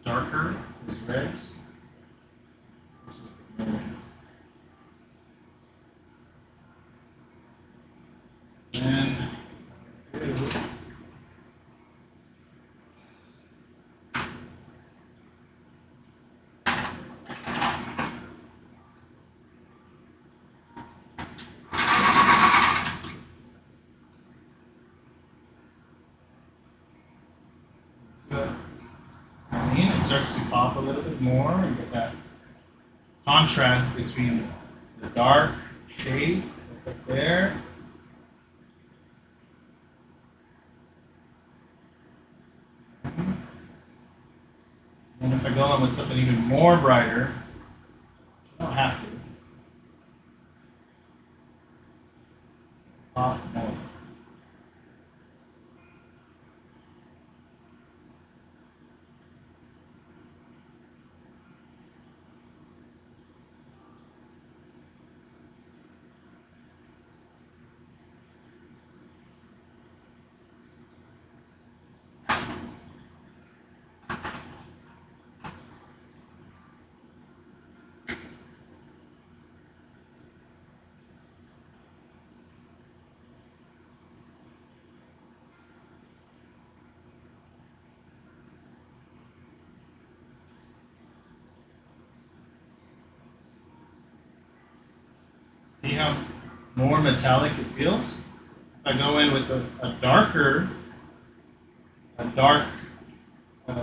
darker, these reds? And it starts to pop a little bit more and get that contrast between the dark shade that's up there. And if I go in with something even more brighter, I don't have to. Pop more. See how more metallic it feels? If I go in with a dark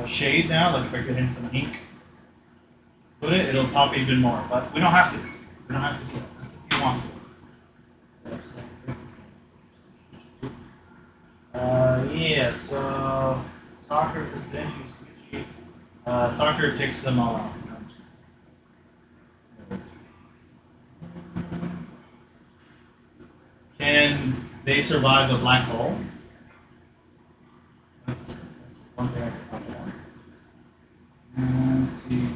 shade now, like if I get in some ink, put it, it'll pop even more. But we don't have to. We don't have to do it. That's if you want to. Yeah, so soccer is benchy, soccer takes them all out. Can they survive the black hole? That's one thing I can talk about. Let's see.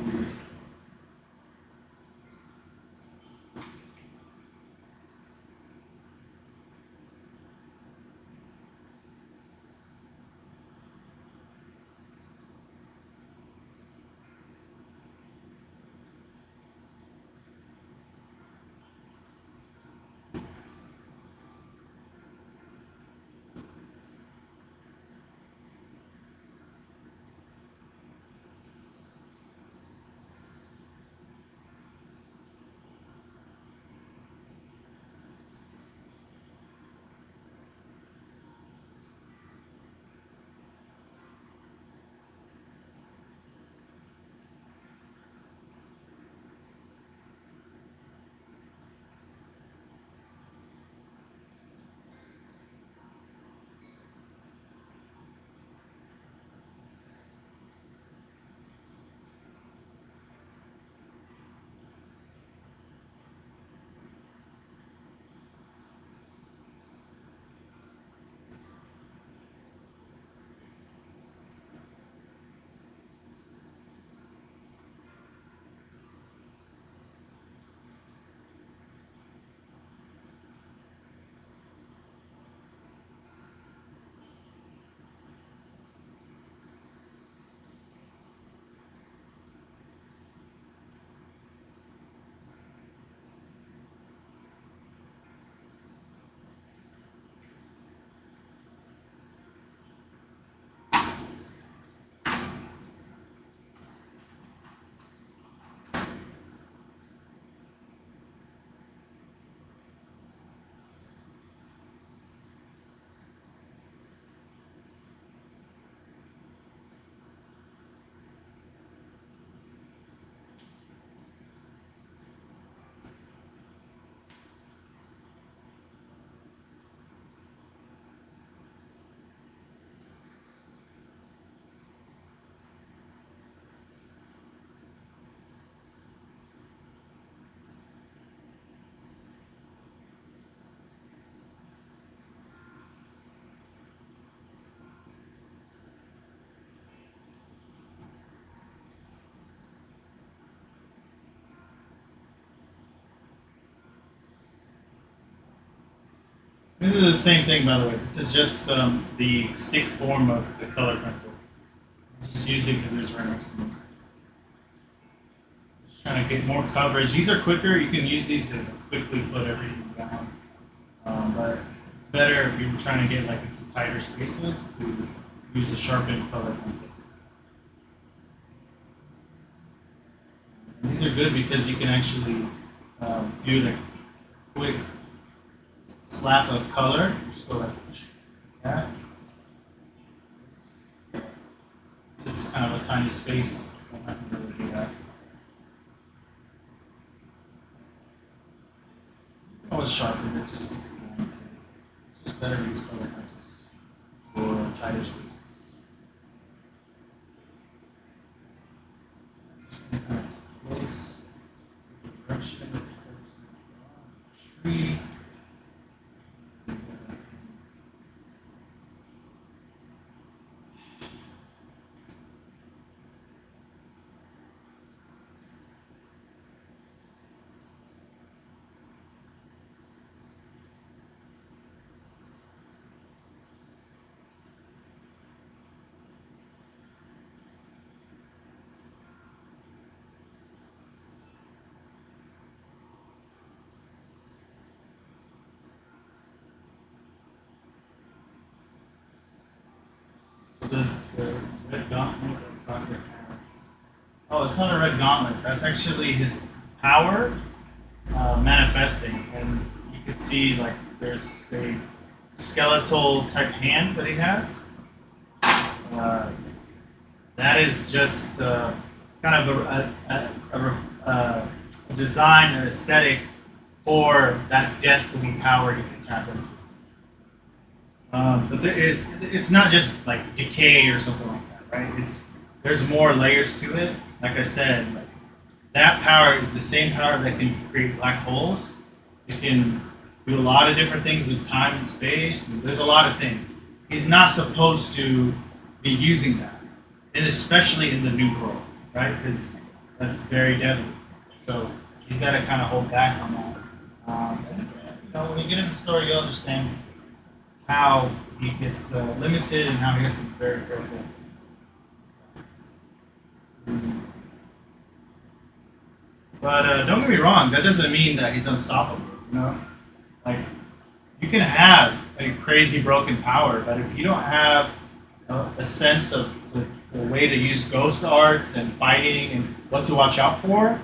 This is the same thing, by the way. This is just the stick form of the color pencil. I just used it because it's right next to me. Just trying to get more coverage. These are quicker. You can use these to quickly put everything down. But it's better if you're trying to get like into tighter spaces to use a sharpened color pencil. And these are good because you can actually do the quick slap of color. Just go like that. This is kind of a tiny space, so I can really do that. Always sharpen this. It's just better to use color pencils for tighter spaces. Just kind of place the direction of the tree. Does the red gauntlet that Soccer has? Oh, it's not a red gauntlet. That's actually his power manifesting, and you can see like there's a skeletal type hand that he has. That is just kind of a design, an aesthetic for that deathly power you can tap into. But it's not just like decay or something like that, right? There's more layers to it. Like I said, like, that power is the same power that can create black holes. It can do a lot of different things with time and space. And there's a lot of things. He's not supposed to be using that, and especially in the new world, right? Because that's very deadly. So he's got to kind of hold back on that. And, when you get into the story, you'll understand how he gets limited and how he has to be very careful. But don't get me wrong, that doesn't mean that he's unstoppable. Like you can have a crazy broken power, but if you don't have a sense of the way to use ghost arts and fighting and what to watch out for,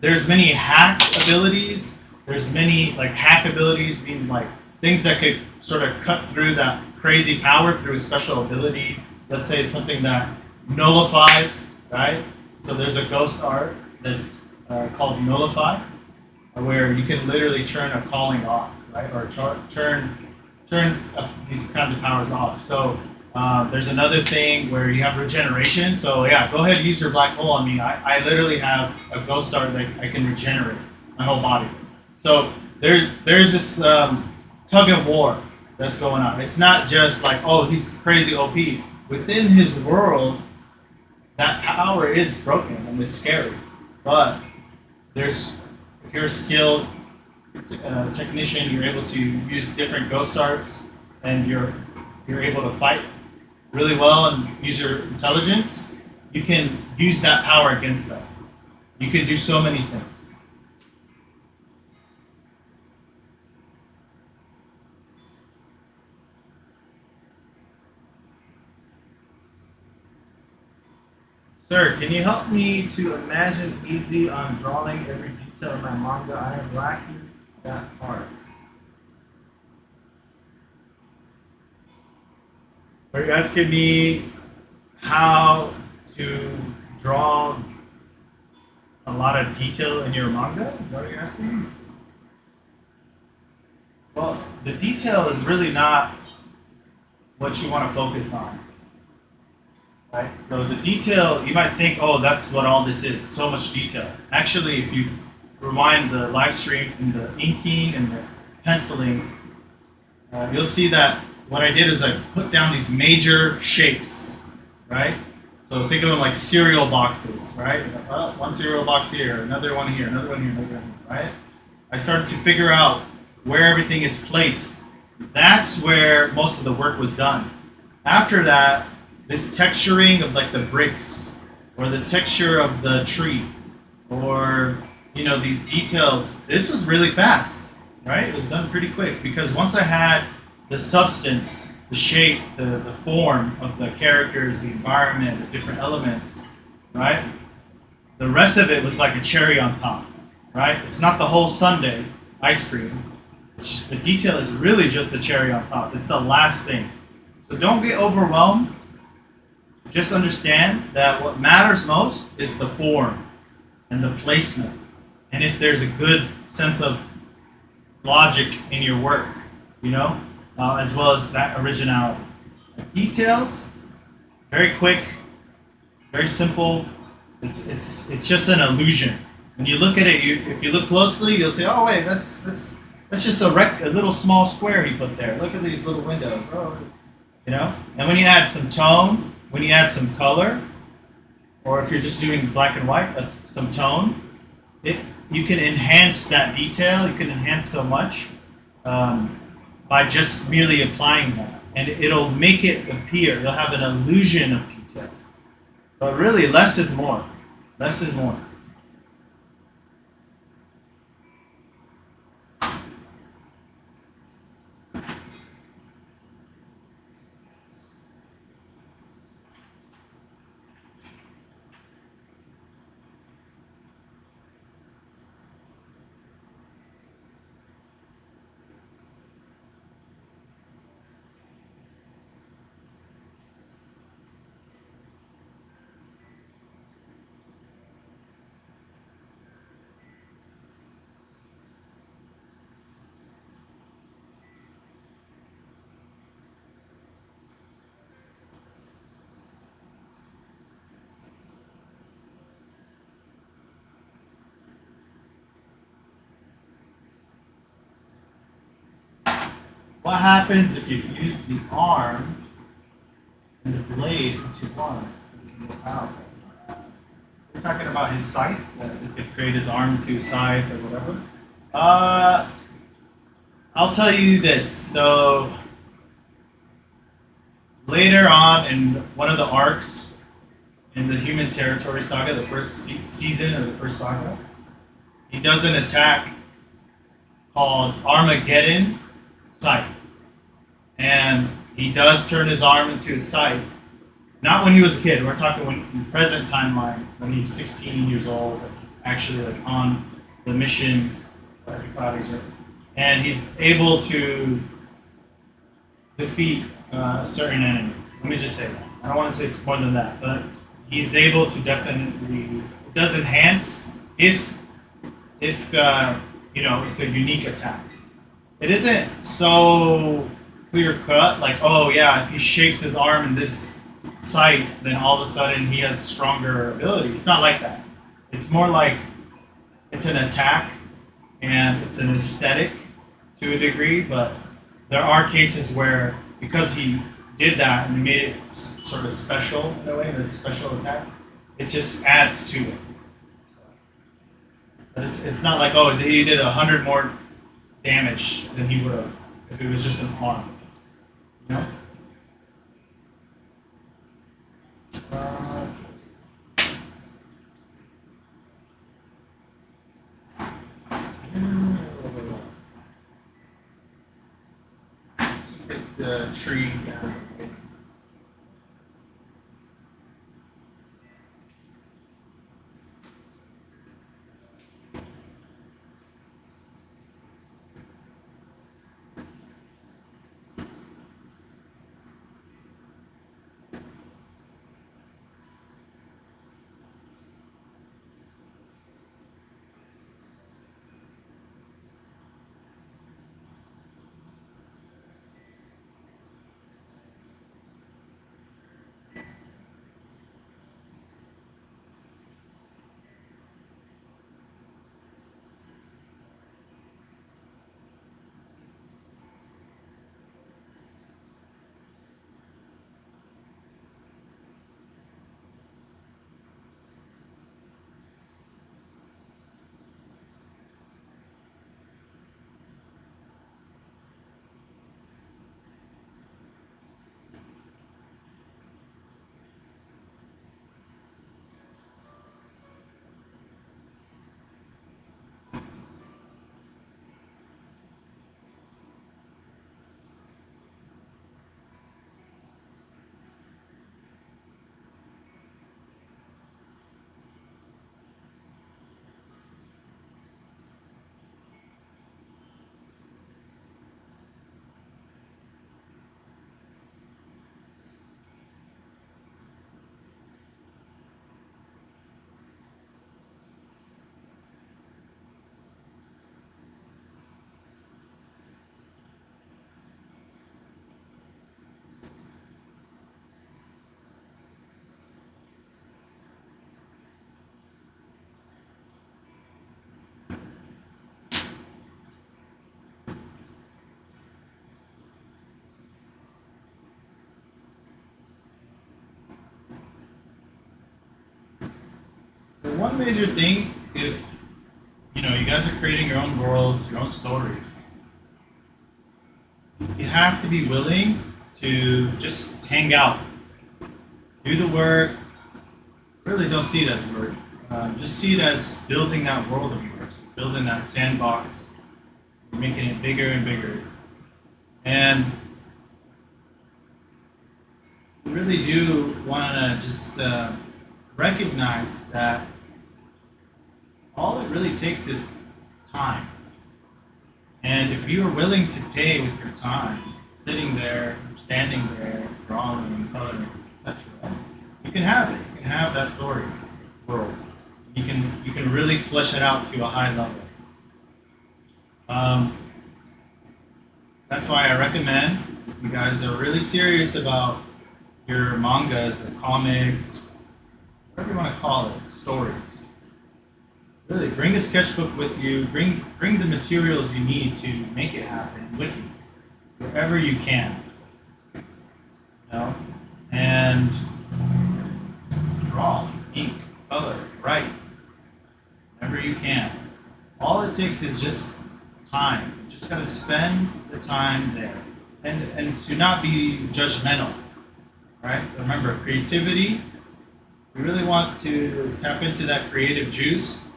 there's many hack abilities. There's many like hack abilities, meaning like things that could sort of cut through that crazy power through a special ability. Let's say it's something that nullifies, right? So there's a ghost art that's called Nullify, where you can literally turn a calling off, right? Or turn these kinds of powers off. So there's another thing where you have regeneration. So yeah, go ahead and use your black hole on me. I literally have a ghost art that I can regenerate my whole body. So there's this tug of war that's going on. It's not just like, oh, he's crazy OP. Within his world, that power is broken and it's scary. But if you're a skilled technician, you're able to use different ghost arts, and you're able to fight really well and use your intelligence, you can use that power against them. You can do so many things. Sir, can you help me to imagine easy on drawing every detail of my manga? I am lacking that part. Are you asking me how to draw a lot of detail in your manga? Is that what you're asking me? Well, the detail is really not what you want to focus on. Right? So the detail, you might think, oh, that's what all this is, so much detail. Actually, if you rewind the live stream and the inking and the penciling, you'll see that what I did is I put down these major shapes, right? So think of them like cereal boxes, right? One cereal box here, another one here, another one here, another one here, right? I started to figure out where everything is placed that's where most of the work was done. After that, this texturing of like the bricks or the texture of the tree or these details, this was really fast, right? It was done pretty quick because once I had the substance, the shape, the form of the characters, the environment, the different elements, right? The rest of it was like a cherry on top, right? It's not the whole sundae ice cream. The detail is really just the cherry on top. It's the last thing. So don't get overwhelmed. Just understand that what matters most is the form and the placement. And if there's a good sense of logic in your work, as well as that originality. Details, very quick, very simple. It's just an illusion. When you look at it, if you look closely, you'll say, "Oh wait, that's just a little small square he put there. Look at these little windows." Oh, And when you add some tone, when you add some color, or if you're just doing black and white, some tone, you can enhance that detail. You can enhance so much by just merely applying that, and it'll make it appear. You'll have an illusion of detail. But really, less is more. Less is more. What happens if you fuse the arm and the blade into one? Powerful. We're talking about his scythe, that he could create his arm into a scythe or whatever. I'll tell you this. So later on in one of the arcs in the Human Territory Saga, the first season of the first saga, he does an attack called Armageddon Scythe. And he does turn his arm into a scythe. Not when he was a kid. We're talking in the present timeline, when he's 16 years old, and he's actually like on the missions as a cloud agent. And he's able to defeat a certain enemy. Let me just say that. I don't want to say it's more than that, but he's able to definitely. It does enhance if it's a unique attack. It isn't so clear cut, like, oh yeah, if he shapes his arm in this scythe, then all of a sudden he has a stronger ability. It's not like that. It's more like it's an attack and it's an aesthetic to a degree, but there are cases where because he did that and he made it sort of special in a way, a special attack, it just adds to it. But it's not like, oh, he did 100 more damage than he would have if it was just an arm. Let's just get the tree down. one major thing, if you guys are creating your own worlds, your own stories, you have to be willing to just hang out, do the work. Really don't see it as work. Just see it as building that world of yours, building that sandbox, making it bigger and bigger. And we really do want to just recognize that all it really takes is time. And if you are willing to pay with your time, sitting there, standing there, drawing, coloring, etc., you can have it. You can have that story world. You can really flesh it out to a high level. That's why I recommend, if you guys are really serious about your mangas or comics, whatever you want to call it, stories. Really, bring a sketchbook with you. Bring the materials you need to make it happen with you, wherever you can. And draw, ink, color, write, whenever you can. All it takes is just time. You just gotta spend the time there, and to not be judgmental. Right? So remember, creativity. We really want to tap into that creative juice.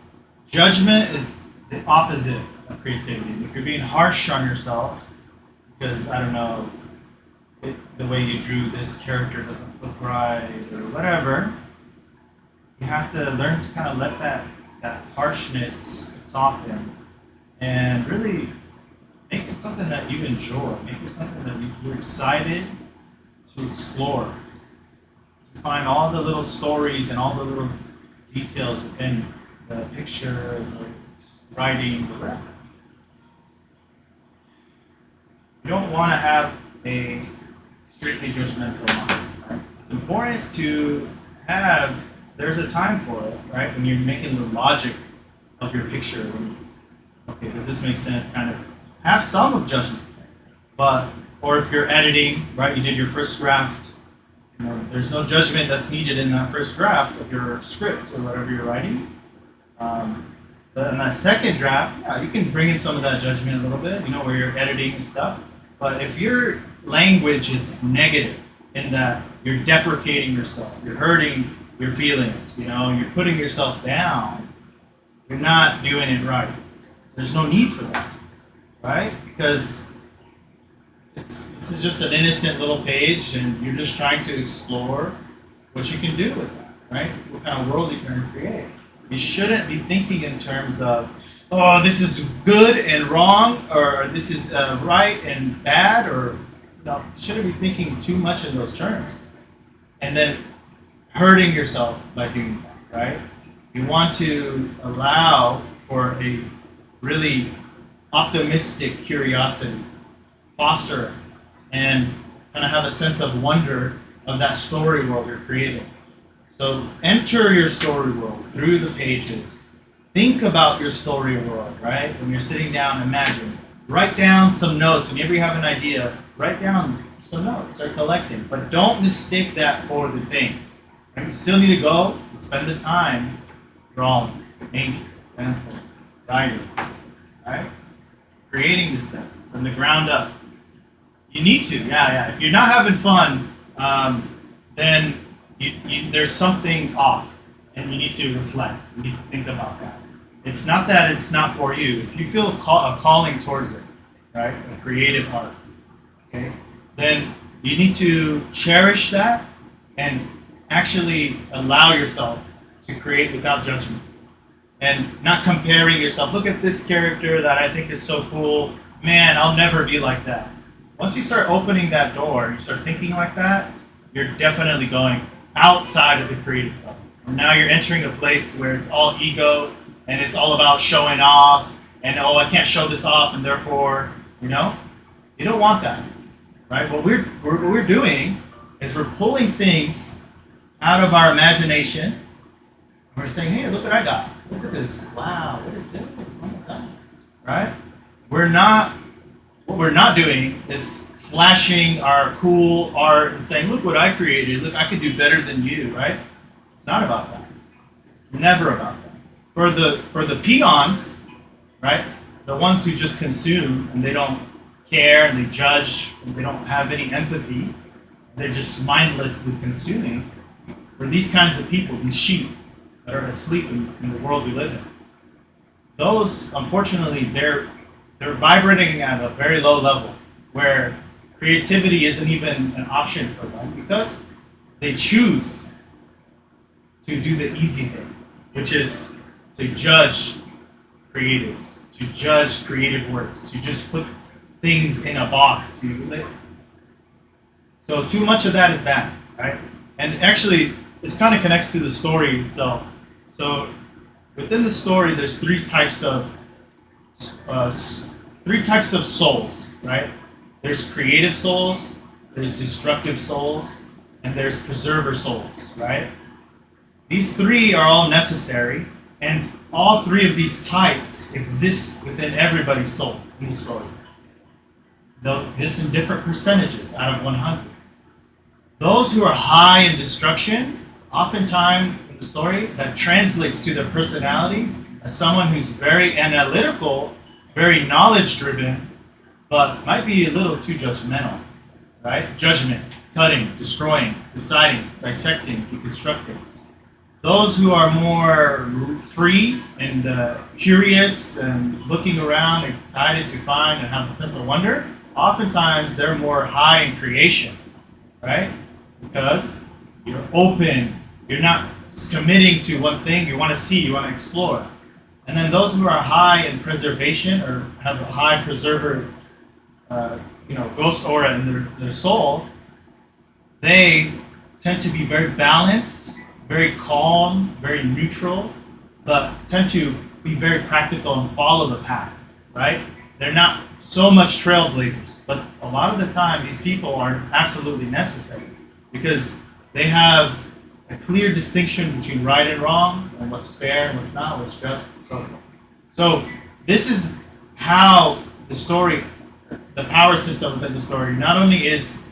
Judgment is the opposite of creativity. If you're being harsh on yourself because, I don't know, the way you drew this character doesn't look right or whatever, you have to learn to kind of let that harshness soften and really make it something that you enjoy. Make it something that you're excited to explore. To find all the little stories and all the little details within the picture, the writing, the whatever. You don't want to have a strictly judgmental mind. Right? It's important to have, there's a time for it, right? When you're making the logic of your picture, when it's, okay, does this make sense? Kind of have some of judgment. Or if you're editing, right, you did your first draft, there's no judgment that's needed in that first draft of your script or whatever you're writing. But in that second draft, yeah, you can bring in some of that judgment a little bit, where you're editing and stuff. But if your language is negative in that you're deprecating yourself, you're hurting your feelings, you're putting yourself down, you're not doing it right. There's no need for that, right? Because this is just an innocent little page, and you're just trying to explore what you can do with that, right? What kind of world you can create. You shouldn't be thinking in terms of, oh, this is good and wrong, or this is right and bad, or you shouldn't be thinking too much in those terms, and then hurting yourself by doing that, right? You want to allow for a really optimistic curiosity, foster, and kind of have a sense of wonder of that story world you're creating. So enter your story world through the pages. Think about your story world, right? When you're sitting down, imagine. Write down some notes. Whenever you have an idea, write down some notes. Start collecting. But don't mistake that for the thing. Right? You still need to go and spend the time drawing, ink, pencil, writing, right? Creating this thing from the ground up. You need to, yeah. If you're not having fun, then there's something off, and you need to reflect. You need to think about that. It's not that it's not for you. If you feel a calling towards it, right, a creative art, okay, then you need to cherish that and actually allow yourself to create without judgment and not comparing yourself. Look at this character that I think is so cool. Man, I'll never be like that. Once you start opening that door, you start thinking like that, you're definitely going outside of the creative self. And now you're entering a place where it's all ego and it's all about showing off and, oh, I can't show this off and therefore, you don't want that, right? What we're doing is we're pulling things out of our imagination and we're saying, hey, look what I got. Look at this. Wow, what is this? Oh my God. Right? What we're not doing is flashing our cool art and saying, look what I created. Look, I can do better than you, right? It's not about that. It's It's never about them. For the peons, right? The ones who just consume and they don't care and they judge and they don't have any empathy, they're just mindlessly consuming. For these kinds of people, these sheep that are asleep in the world we live in, those, unfortunately, they're vibrating at a very low level where creativity isn't even an option for them because they choose to do the easy thing, which is to judge creatives, to judge creative works, to just put things in a box to live. So too much of that is bad, right? And actually, this kind of connects to the story itself. So within the story, there's three types of souls, right? There's creative souls, there's destructive souls, and there's preserver souls, right? These three are all necessary, and all three of these types exist within everybody's soul in the story. They'll exist in different percentages out of 100. Those who are high in destruction, oftentimes in the story, that translates to their personality as someone who's very analytical, very knowledge-driven, but might be a little too judgmental, right? Judgment, cutting, destroying, deciding, dissecting, deconstructing. Those who are more free and curious and looking around, excited to find and have a sense of wonder, oftentimes they're more high in creation, right? Because you're open, you're not committing to one thing, you want to see, you want to explore. And then those who are high in preservation or have a high preserver, ghost aura in their soul, they tend to be very balanced, very calm, very neutral, but tend to be very practical and follow the path, right? They're not so much trailblazers, but a lot of the time these people are absolutely necessary because they have a clear distinction between right and wrong, and what's fair and what's not, what's just, and so forth. So this is how the story, the power system within the story, not only is,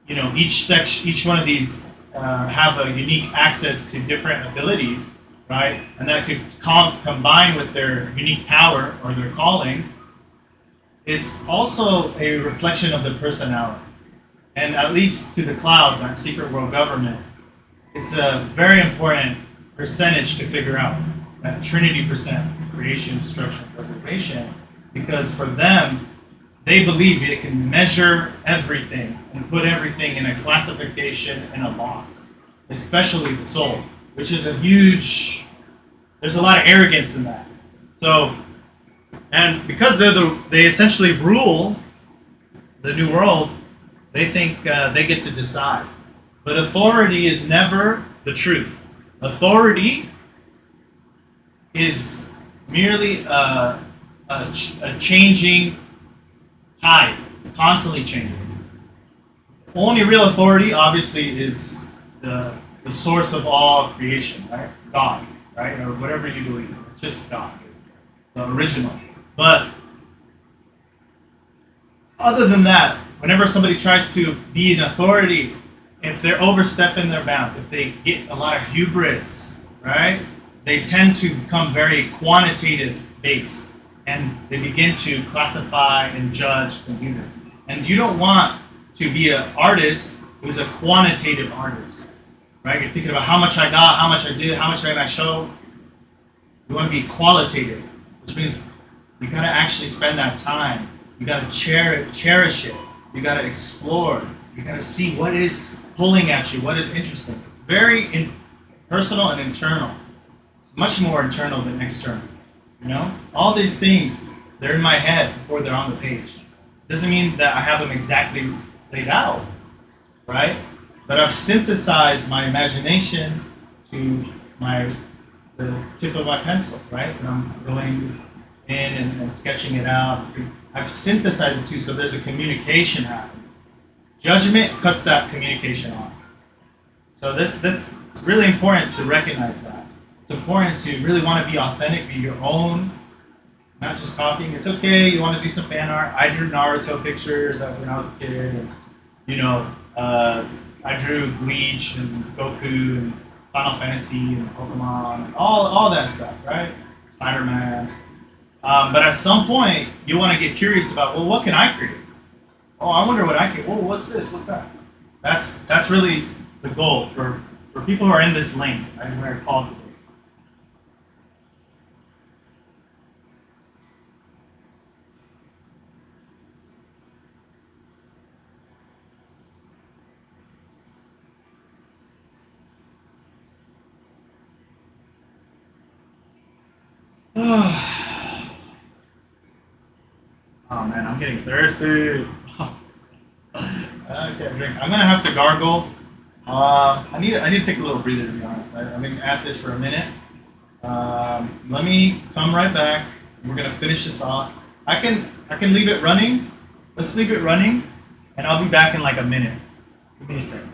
each one of these have a unique access to different abilities, right? And that could combine with their unique power or their calling. It's also a reflection of their personality. And at least to the cloud, that secret world government, it's a very important percentage to figure out, that Trinity percent, creation, destruction, preservation, because for them, they believe they can measure everything and put everything in a classification in a box, especially the soul, which is there's a lot of arrogance in that. So, and because they essentially rule the new world, they think they get to decide. But authority is never the truth. Authority is merely a changing tide. It's constantly changing. Only real authority, obviously, is the source of all creation, right? God, right? Or whatever you believe in. It's just God. It's the original. But other than that, whenever somebody tries to be an authority, if they're overstepping their bounds, if they get a lot of hubris, right? They tend to become very quantitative based. And they begin to classify and judge and do this. And you don't want to be an artist who's a quantitative artist, right? You're thinking about how much I got, how much I did, how much did I show. You want to be qualitative, which means you got to actually spend that time. You got to cherish it. You got to explore. You got to see what is pulling at you, what is interesting. It's very personal and internal. It's much more internal than external. All these things, they're in my head before they're on the page. Doesn't mean that I have them exactly laid out, right? But I've synthesized my imagination to the tip of my pencil, right? And I'm going in and sketching it out. I've synthesized the two, so there's a communication happening. Judgment cuts that communication off. So this it's really important to recognize that. It's important to really want to be authentic, be your own, not just copying. It's okay, you want to do some fan art. I drew Naruto pictures when I was a kid, and I drew Bleach and Goku and Final Fantasy and Pokemon and all that stuff, right? Spider-Man. But at some point, you want to get curious about, well, what can I create? Oh, I wonder what I can. Oh, what's this? What's that? That's really the goal for people who are in this lane, right? Who are called to this. Oh man, I'm getting thirsty. I can't drink. I'm gonna have to gargle. I need to take a little breather to be honest. I'm gonna at this for a minute. Let me come right back. We're gonna finish this off. I can leave it running. Let's leave it running, and I'll be back in like a minute. Give me a second.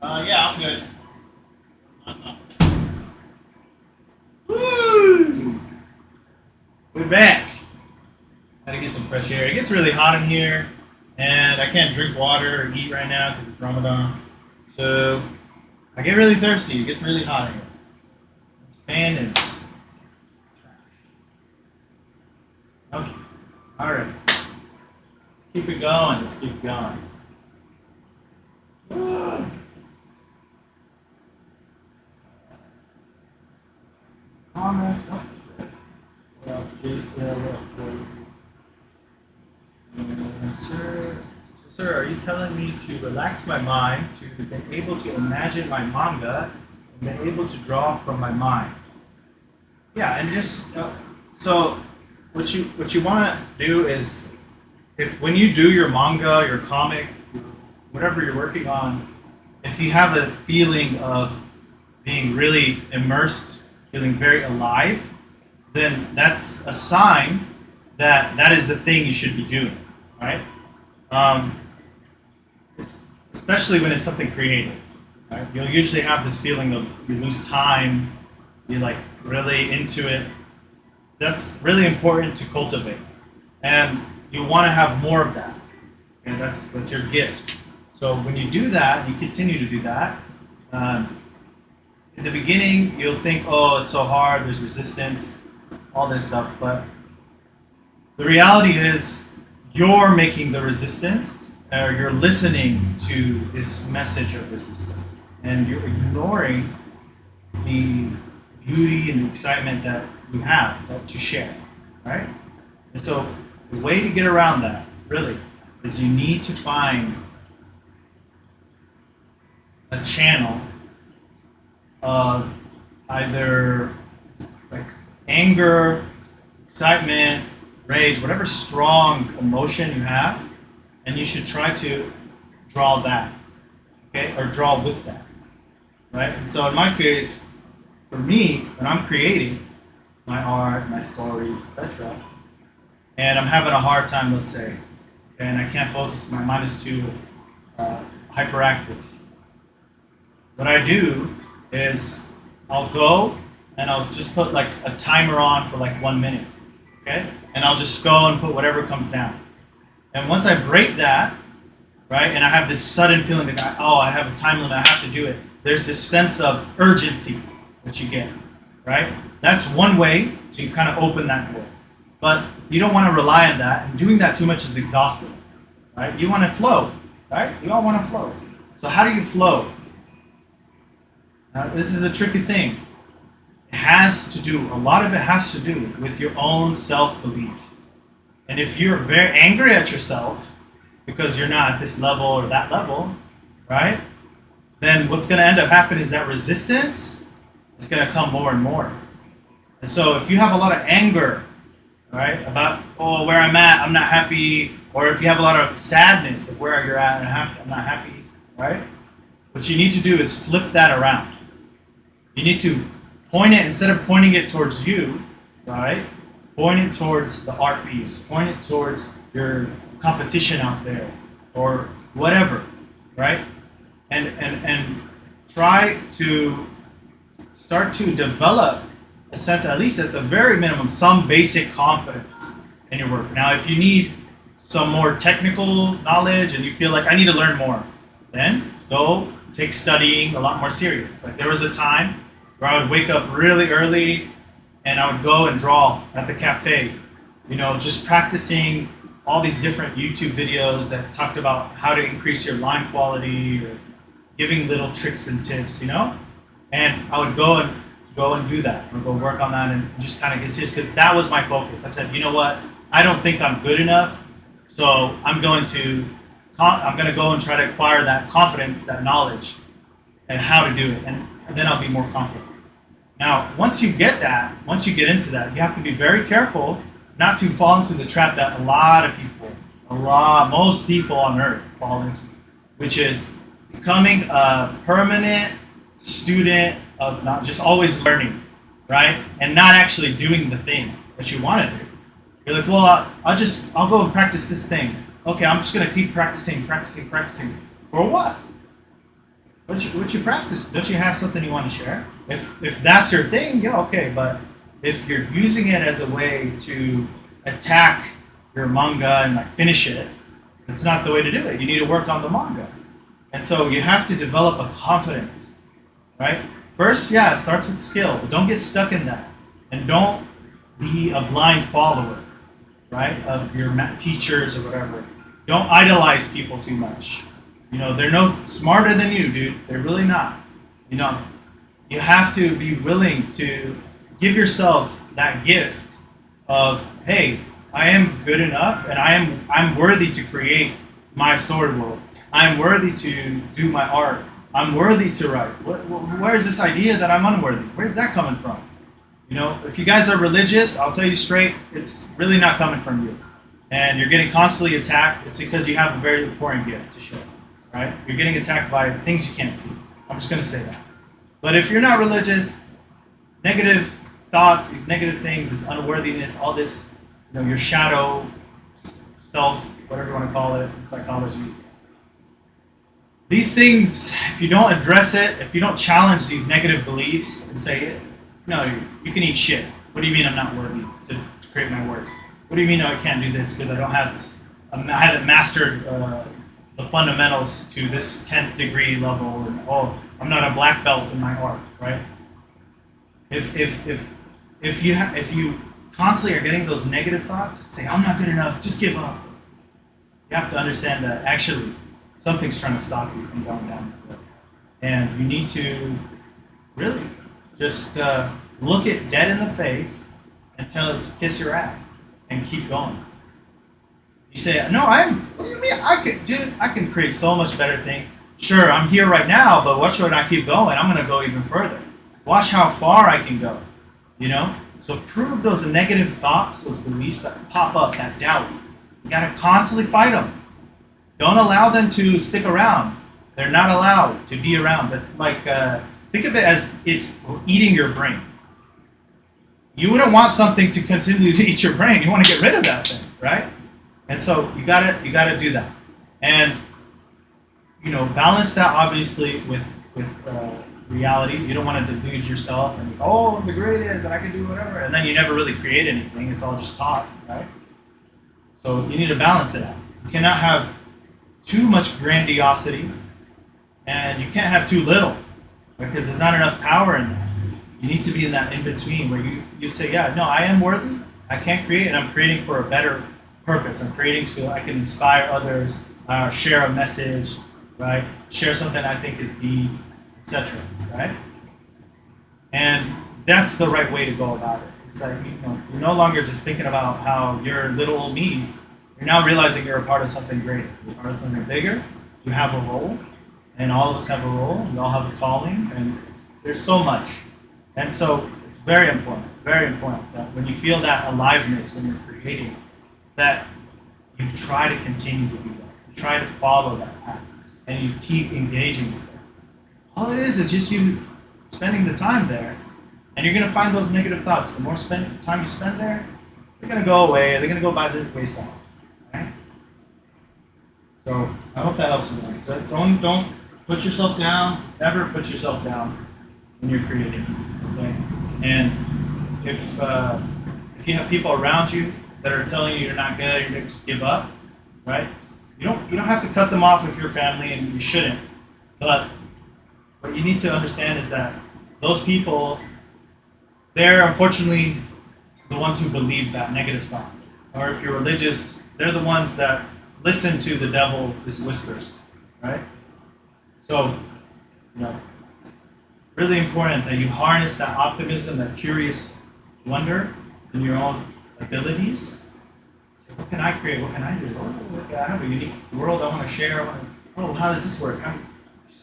Yeah, I'm good. Woo! We're back. Gotta get some fresh air. It gets really hot in here, and I can't drink water or eat right now because it's Ramadan. So I get really thirsty. It gets really hot in here. This fan is trash. Okay. All right. Let's keep it going. Let's keep it going. Woo! Comments. Oh. Well, Jason, sir, are you telling me to relax my mind, to be able to imagine my manga, and be able to draw from my mind? Yeah, and just so what you want to do is, if when you do your manga, your comic, whatever you're working on, if you have a feeling of being really immersed, feeling very alive, then that's a sign that that is the thing you should be doing, right? Um, Especially when it's something creative, right? You'll usually have this feeling of you lose time, you're like really into it. That's really important to cultivate, and you want to have more of that, and that's your gift. So when you do that, you continue to do that. In the beginning, you'll think, oh, it's so hard, there's resistance, all this stuff, but the reality is you're making the resistance, or you're listening to this message of resistance, and you're ignoring the beauty and the excitement that you have to share, right? And so the way to get around that, really, is you need to find a channel of either like anger, excitement, rage, whatever strong emotion you have, and you should try to draw that, okay, or draw with that, right? And so in my case, for me, when I'm creating my art, my stories, etc., and I'm having a hard time, let's say, and I can't focus, my mind is too hyperactive. What I do is I'll go and I'll just put like a timer on for like 1 minute, okay? And I'll just go and put whatever comes down. And once I break that, right, and I have this sudden feeling that, I have a time limit, I have to do it. There's this sense of urgency that you get, right? That's one way to kind of open that door. But you don't want to rely on that, and doing that too much is exhausting, right? You want to flow, right? You all want to flow. So how do you flow? Now, this is a tricky thing. A lot of it has to do with your own self-belief. And if you're very angry at yourself because you're not at this level or that level, right? Then what's going to end up happening is that resistance is going to come more and more. And so if you have a lot of anger, right, about, where I'm at, I'm not happy, or if you have a lot of sadness of where you're at and I'm not happy, right? What you need to do is flip that around. You need to point it, instead of pointing it towards you, right? Point it towards the art piece. Point it towards your competition out there, or whatever, right? And try to start to develop a sense, at least at the very minimum, some basic confidence in your work. Now, if you need some more technical knowledge and you feel like I need to learn more, then go take studying a lot more serious. Like there was a time where I would wake up really early and I would go and draw at the cafe, just practicing all these different YouTube videos that talked about how to increase your line quality or giving little tricks and tips, and I would go and do that, or go work on that and just kind of get serious, because that was my focus. I said, you know what, I don't think I'm good enough, so I'm going to go and try to acquire that confidence, that knowledge, and how to do it, and then I'll be more confident. Now, once you get into that, you have to be very careful not to fall into the trap that most people on earth fall into, which is becoming a permanent student of not just always learning, right? And not actually doing the thing that you want to do. You're like, well, I'll go and practice this thing. Okay, I'm just going to keep practicing. For what? What you practice? Don't you have something you want to share? If that's your thing, yeah, okay. But if you're using it as a way to attack your manga and like finish it, it's not the way to do it. You need to work on the manga, and so you have to develop a confidence, right? First, yeah, it starts with skill, but don't get stuck in that, and don't be a blind follower, right, of your teachers or whatever. Don't idolize people too much. They're no smarter than you, dude. They're really not. You have to be willing to give yourself that gift of, hey, I am good enough, and I'm worthy to create my story world. I'm worthy to do my art. I'm worthy to write. Where is this idea that I'm unworthy? Where's that coming from? If you guys are religious, I'll tell you straight, it's really not coming from you. And you're getting constantly attacked, it's because you have a very important gift to show. Right? You're getting attacked by things you can't see. I'm just going to say that. But if you're not religious, negative thoughts, these negative things, this unworthiness, all this, your shadow, self, whatever you want to call it in psychology. These things, if you don't address it, if you don't challenge these negative beliefs and say, no, you can eat shit. What do you mean I'm not worthy to create my work? What do you mean I can't do this because I haven't mastered the fundamentals to this 10th degree level, and I'm not a black belt in my art, right? If you constantly are getting those negative thoughts, say I'm not good enough, just give up. You have to understand that actually something's trying to stop you from going down that road, and you need to really just look it dead in the face and tell it to kiss your ass and keep going. You say, no, what do you mean? I can create so much better things. Sure, I'm here right now, but watch when I keep going, I'm going to go even further. Watch how far I can go, So prove those negative thoughts, those beliefs that pop up, that doubt. You got to constantly fight them. Don't allow them to stick around. They're not allowed to be around. That's like, think of it as it's eating your brain. You wouldn't want something to continue to eat your brain. You want to get rid of that thing, right? And so you gotta do that, and balance that obviously with reality. You don't want to delude yourself and I'm the greatest and I can do whatever, and then you never really create anything. It's all just talk, right? So you need to balance it out. You cannot have too much grandiosity, and you can't have too little, because there's not enough power in that. You need to be in that in between where you say, yeah, no, I am worthy. I can create, and I'm creating for a better purpose. I'm creating so I can inspire others, share a message, right? Share something I think is deep, etc. Right? And that's the right way to go about it. It's like you're no longer just thinking about how you're little old me. You're now realizing you're a part of something greater. You're part of something bigger. You have a role, and all of us have a role. We all have a calling, and there's so much. And so it's very important that when you feel that aliveness when you're creating, that you try to continue to do that. You try to follow that path, and you keep engaging with it. All it is just you spending the time there, and you're going to find those negative thoughts. The more time you spend there, they're going to go away. They're going to go by the wayside. Right? So I hope that helps you. So don't put yourself down. Never put yourself down when you're creating. Okay? And if you have people around you that are telling you you're not good, you're going to just give up, right? You don't have to cut them off if you're family, and you shouldn't. But what you need to understand is that those people, they're unfortunately the ones who believe that negative thought. Or if you're religious, they're the ones that listen to the devil, his whispers, right? So, really important that you harness that optimism, that curious wonder in your own abilities. So what can I create? What can I do? I have a unique world I want to share. How does this work?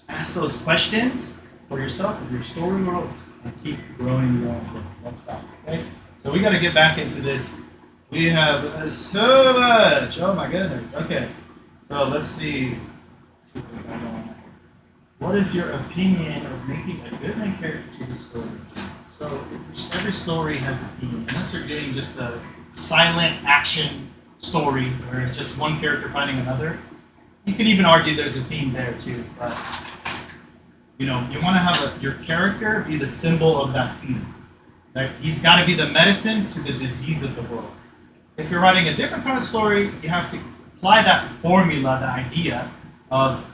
Ask those questions for yourself, of your story world, and keep growing your own world. Don't stop. Okay? So we got to get back into this. We have so much. Oh my goodness. Okay. So let's see. What is your opinion of making a good main character to the story? So every story has a theme. Unless you're getting just a silent action story where it's just one character fighting another. You could even argue there's a theme there too. But you know, you want to have your character be the symbol of that theme. Right? He's got to be the medicine to the disease of the world. If you're writing a different kind of story, you have to apply that formula, the idea of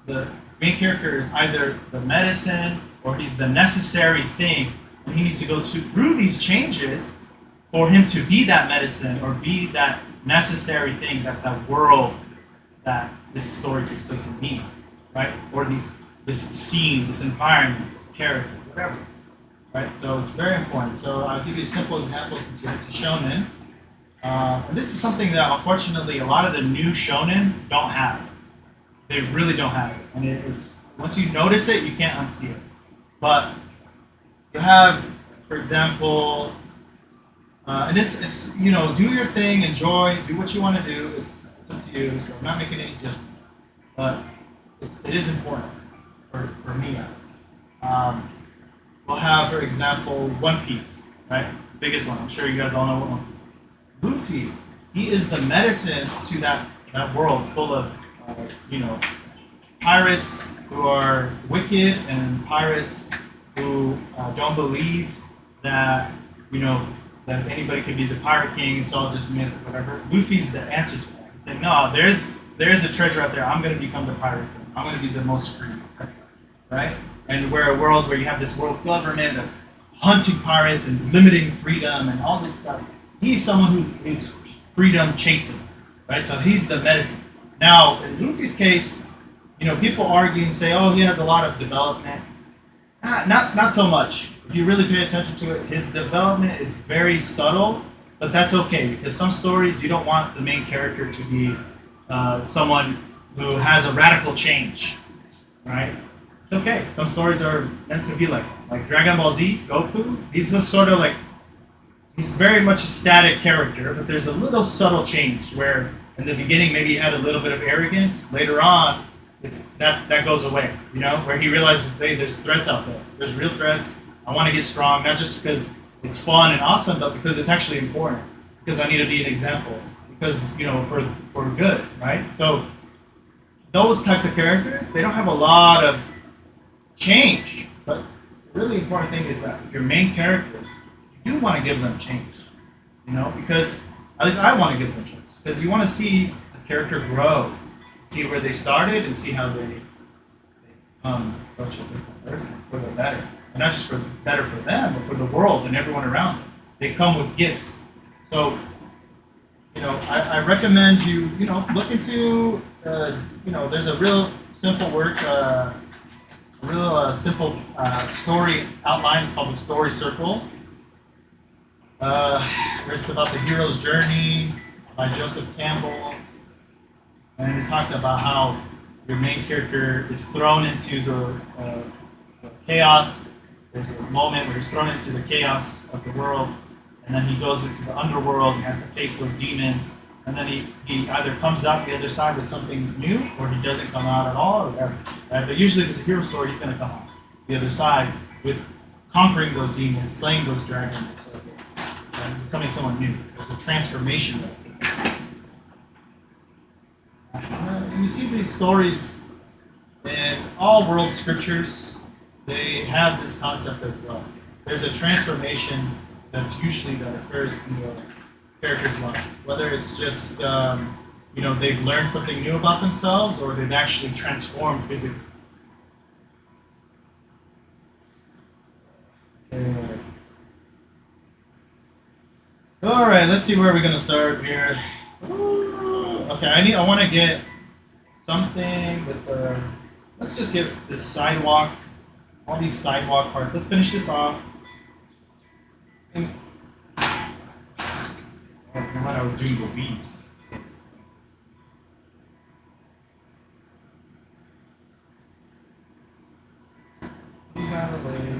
the main character is either the medicine or he's the necessary thing, and he needs to go through these changes for him to be that medicine or be that necessary thing that the world that this story takes place in needs, right? Or this scene, this environment, this character, whatever, right? So it's very important. So I'll give you a simple example since you're into shonen. And this is something that unfortunately a lot of the new shonen don't have. They really don't have it, and it's once you notice it, you can't unsee it. But you have, for example, and it's you know, do your thing, enjoy, do what you want to do. It's up to you. So I'm not making any judgments, but it is important for me at least. We'll have, for example, One Piece, right? The biggest one. I'm sure you guys all know what One Piece is. Luffy, he is the medicine to that world full of you know, pirates who are wicked and pirates who don't believe that, you know, that anybody can be the pirate king. It's all just myth or whatever. Luffy's the answer to that. He's saying, no, there is a treasure out there. I'm going to become the pirate king. I'm going to be the most free, etc. Right? And we're a world where you have this world government that's hunting pirates and limiting freedom and all this stuff. He's someone who is freedom chasing, right? So he's the medicine. Now, in Luffy's case, you know, people argue and say, oh, he has a lot of development. Not so much. If you really pay attention to it, his development is very subtle, but that's okay because some stories you don't want the main character to be someone who has a radical change, right? It's okay. Some stories are meant to be like Dragon Ball Z, Goku. He's just sort of like, he's very much a static character, but there's a little subtle change where in the beginning maybe he had a little bit of arrogance. Later on, it's that goes away, you know, where he realizes, hey, there's threats out there. There's real threats. I want to get strong, not just because it's fun and awesome, but because it's actually important. Because I need to be an example. Because, you know, for good, right? So those types of characters, they don't have a lot of change. But the really important thing is that if your main character, you do want to give them change. You know, because at least I want to give them change. Because you want to see a character grow, see where they started, and see how they become such a different person for the better. And not just for better for them, but for the world and everyone around them. They come with gifts. So, you know, I recommend you, you know, look into, you know, there's a real simple work, simple story outline. It's called the Story Circle. It's about the hero's journey by Joseph Campbell, and it talks about how your main character is thrown into the chaos. There's a moment where he's thrown into the chaos of the world, and then he goes into the underworld and has to face those demons, and then he either comes out the other side with something new, or he doesn't come out at all, or whatever. Right? But usually if it's a hero story, he's going to come out the other side with conquering those demons, slaying those dragons, and so forth, and becoming someone new. There's a transformation there. You see these stories in all world scriptures, they have this concept as well. There's a transformation that's usually that occurs in the character's life. Whether it's just, you know, they've learned something new about themselves or they've actually transformed physically. All right, let's see where we're going to start here. Okay, I want to get something with the, let's just get this sidewalk, all these sidewalk parts. Let's finish this off. And, when I was doing the weaves. These out of the way.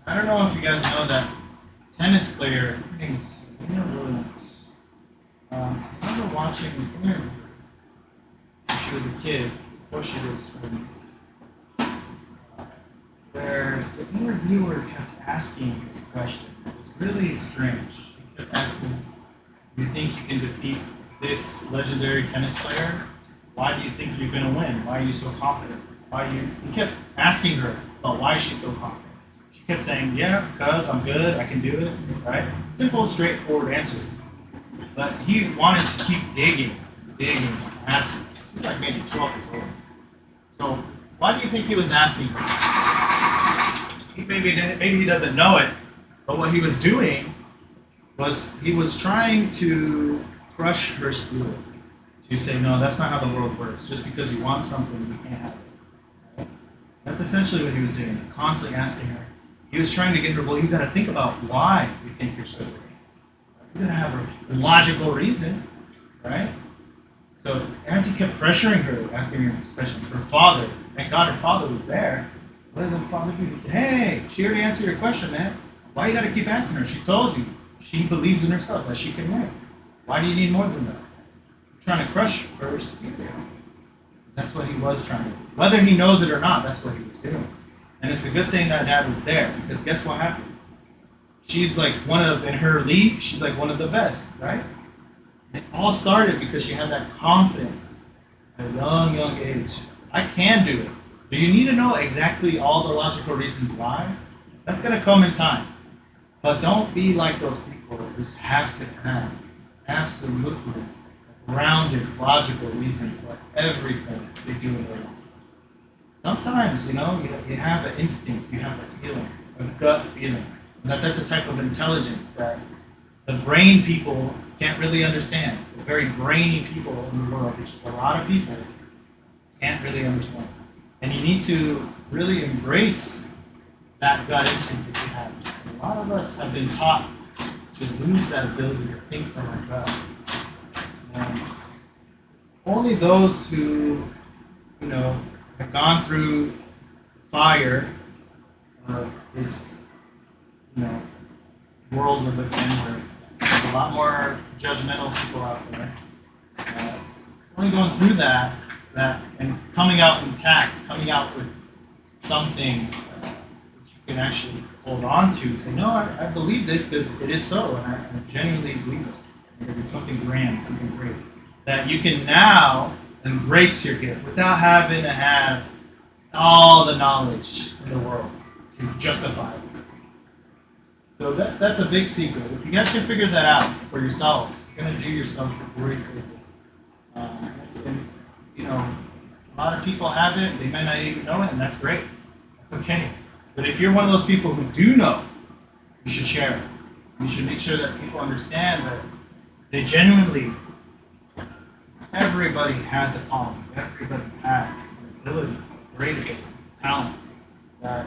I don't know if you guys know that tennis player, her name is Serena Williams. I remember watching an interview when she was a kid, before she was famous, where the interviewer kept asking this question. It was really strange. He kept asking, do you think you can defeat this legendary tennis player? Why do you think you're going to win? Why are you so confident? He kept asking her about why she's so confident. She kept saying, yeah, because I'm good, I can do it, right? Simple, straightforward answers. But he wanted to keep digging, asking. She was like maybe 12 years old. So why do you think he was asking her? Maybe he doesn't know it, but what he was doing was he was trying to crush her spirit. To say, no, that's not how the world works. Just because you want something, you can't have it. Right? That's essentially what he was doing, constantly asking her. He was trying to get her, well, you got to think about why you think you're so great. You got to have a logical reason, right? So as he kept pressuring her, asking her these questions, her father, thank God her father was there. What did the father do? He said, hey, she already answered your question, man. Why you got to keep asking her? She told you. She believes in herself that she can win. Why do you need more than that? Trying to crush her spirit. That's what he was trying to do. Whether he knows it or not, that's what he was doing. And it's a good thing that dad was there, because guess what happened? She's like in her league, she's like one of the best, right? It all started because she had that confidence at a young age. I can do it. Do you need to know exactly all the logical reasons why? That's going to come in time. But don't be like those people who have to have absolutely grounded, logical reason for everything they do in their life. Sometimes, you have an instinct, you have a feeling, a gut feeling. That's a type of intelligence that the brain people can't really understand. The very brainy people in the world, which is a lot of people, can't really understand. And you need to really embrace that gut instinct that you have. A lot of us have been taught to lose that ability to think from our gut. And it's only those who, have gone through the fire of this, world we live in, where there's a lot more judgmental people out there. It's only going through that and coming out intact, coming out with something that you can actually hold on to. Say, no, I believe this because it is so, and I genuinely believe it. It's something grand, something great. That you can now embrace your gift without having to have all the knowledge in the world to justify it. So that's a big secret. If you guys can figure that out for yourselves, you're going to do yourselves a great favor. A lot of people have it, they might not even know it, and that's great. That's okay. But if you're one of those people who do know, you should share it. You should make sure that people understand that they genuinely, everybody has a calling. Everybody has an ability, great ability, talent that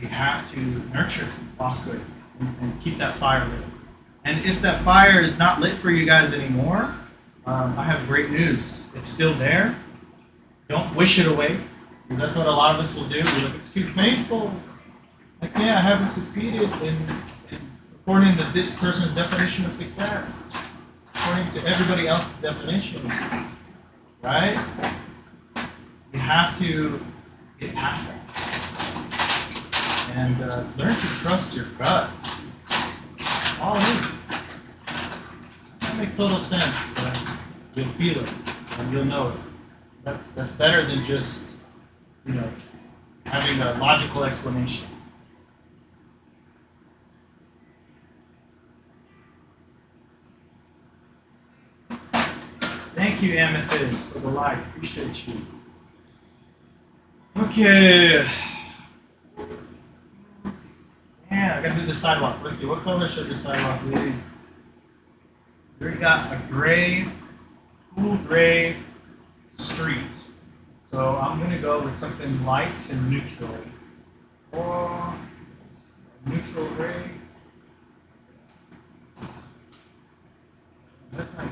they have to nurture and foster and keep that fire lit. And if that fire is not lit for you guys anymore, I have great news. It's still there. Don't wish it away, because that's what a lot of us will do. We look, it's too painful. Like, yeah, I haven't succeeded in according to this person's definition of success, according to everybody else's definition, right? You have to get past that and learn to trust your gut. That's all it is. That makes total sense. You'll feel it and you'll know it. That's better than just having a logical explanation. Thank you, Amethyst, for the light. Appreciate you. Okay. Yeah, I gotta do the sidewalk. Let's see, what color should the sidewalk be? We already got a gray, cool gray street. So I'm gonna go with something light and neutral. Or neutral gray. That's not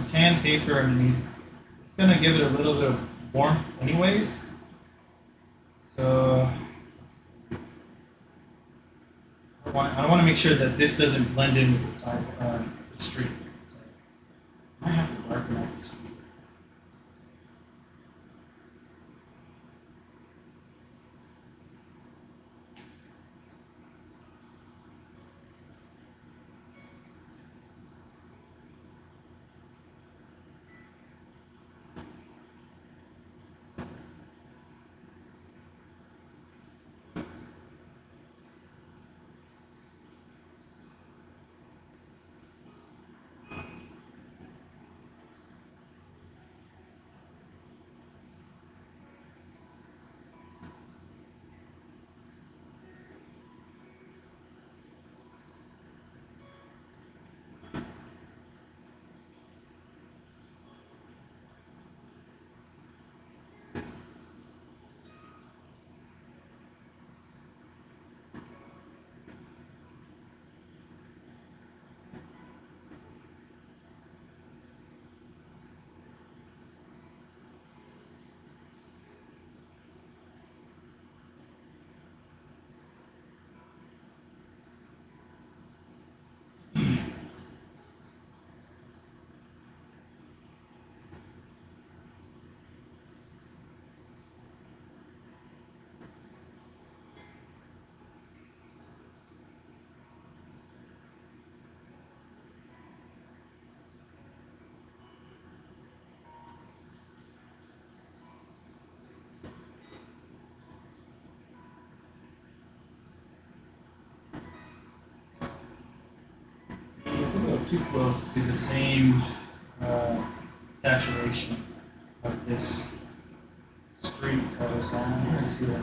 tan paper underneath. It's gonna give it a little bit of warmth anyways. So I want to make sure that this doesn't blend in with the side, the street. So I might have to darken out the street. It's a little too close to the same saturation of this street color, so I'm going to see that.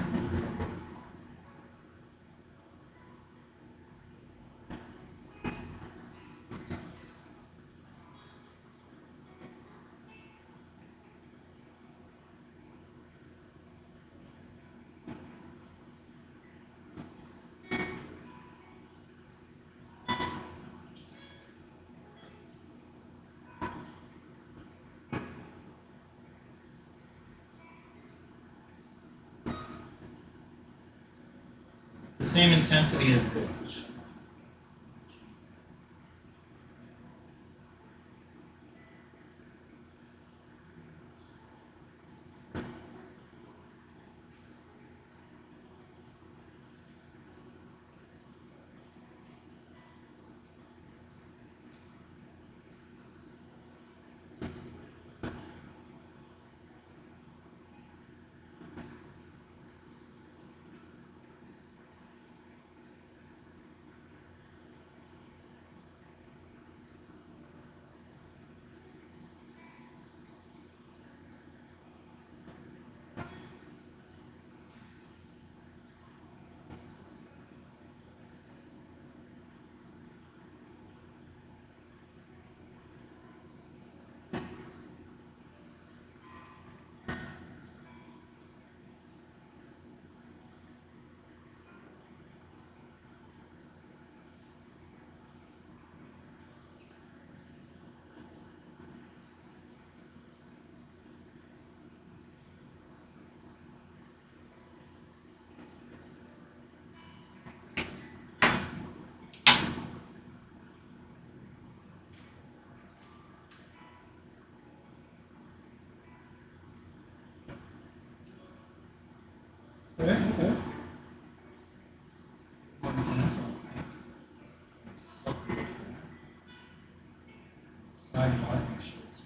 It's the same intensity as this. Okay, okay. More intense, okay. So good. Side dark shades.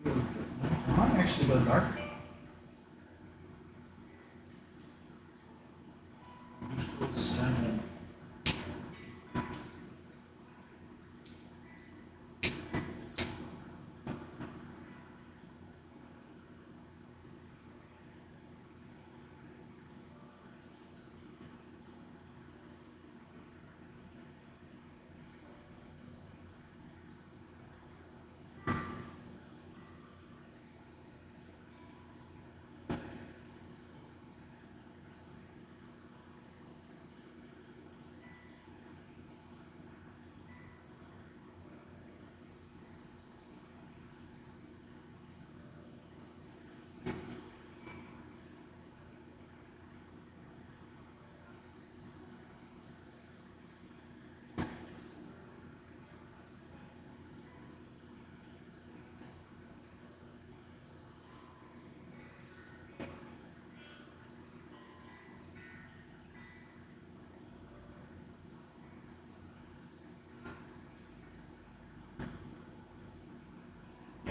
Really good. I might actually go darker. Neutral 7.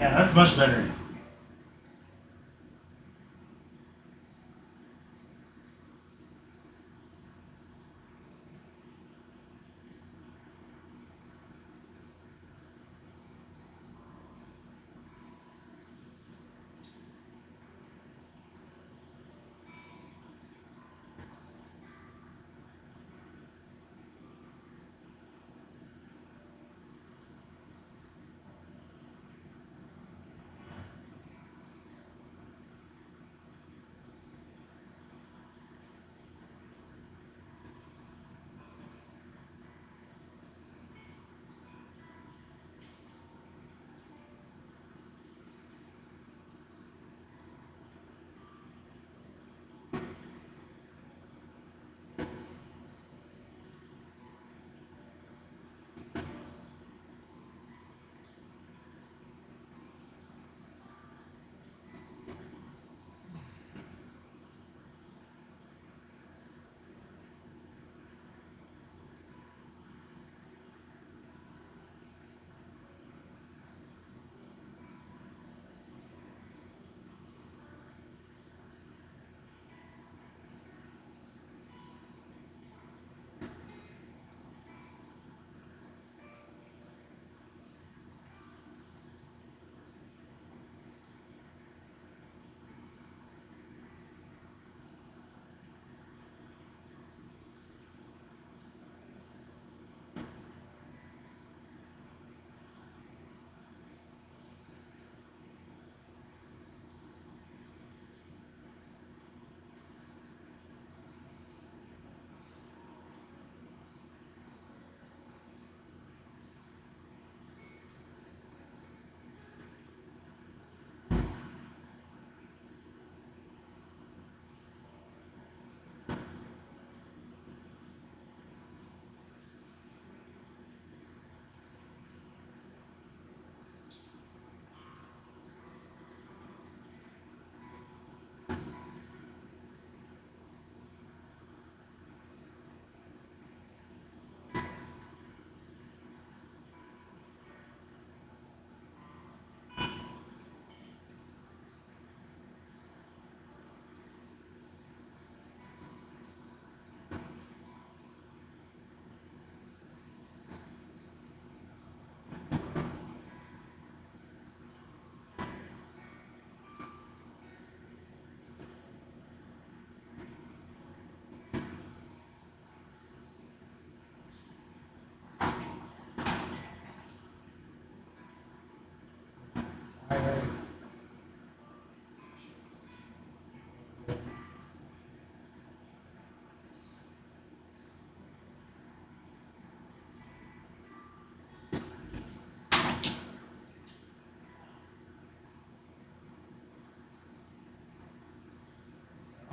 Yeah, that's much better.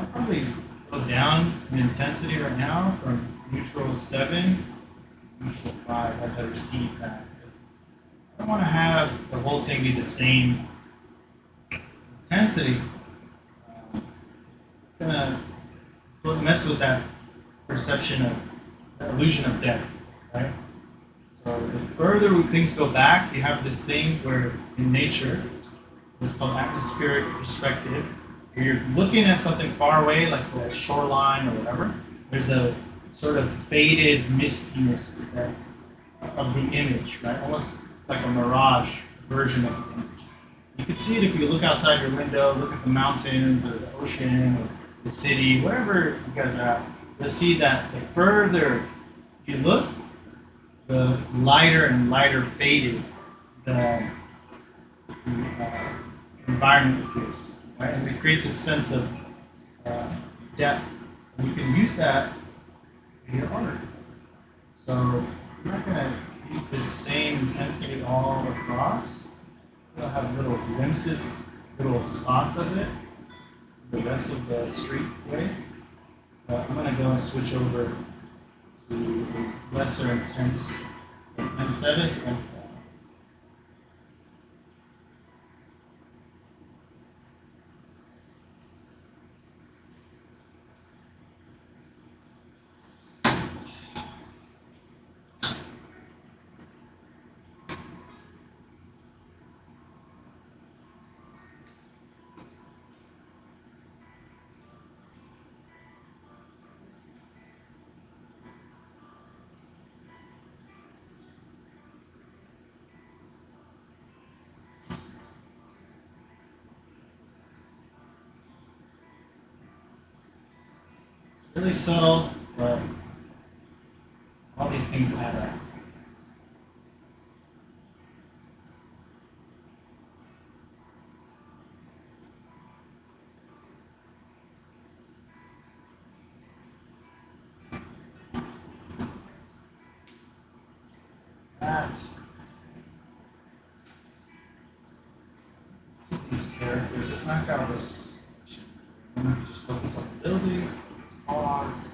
I'll probably go down in intensity right now from neutral 7 to neutral 5 as I receive that. Because I don't want to have the whole thing be the same intensity. It's going to mess with that perception of the illusion of depth, right? So the further things go back, you have this thing where in nature, what's called atmospheric perspective. You're looking at something far away, like the shoreline or whatever. There's a sort of faded mistiness of the image, right? Almost like a mirage version of the image. You can see it if you look outside your window, look at the mountains or the ocean or the city, wherever you guys are at. You'll see that the further you look, the lighter and lighter faded the environment appears. Right? And it creates a sense of depth. And you can use that in your art. So I'm not going to use the same intensity all across. You'll have little glimpses, little spots of it, the rest of the street way. But I'm going to go and switch over to lesser intense M7 to M4. really subtle, but all these things add up. That. These characters, let's knock out this section. Just focus on the buildings, cars.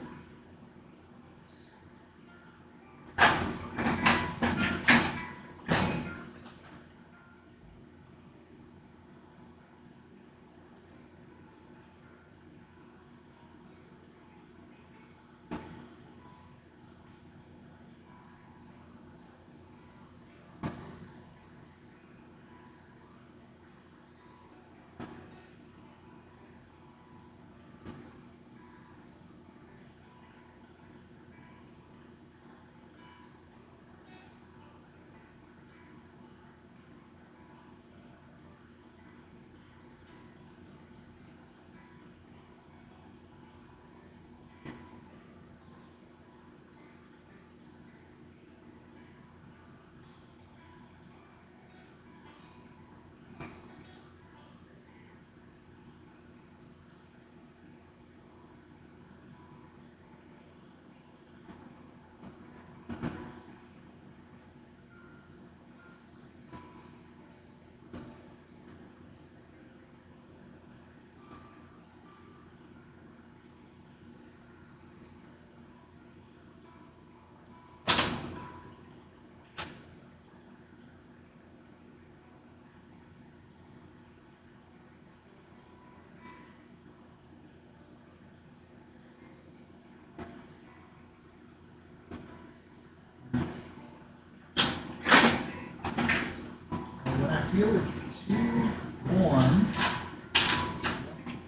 When I feel it's too warm,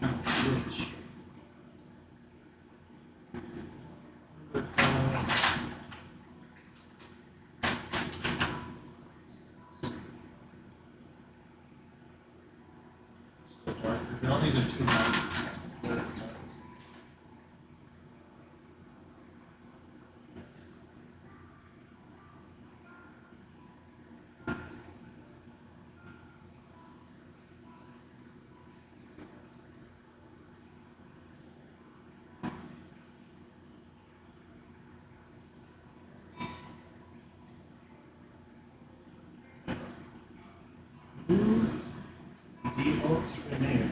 kind of switch. So dark, because all these are too light. Blue, D-O-T-N-A.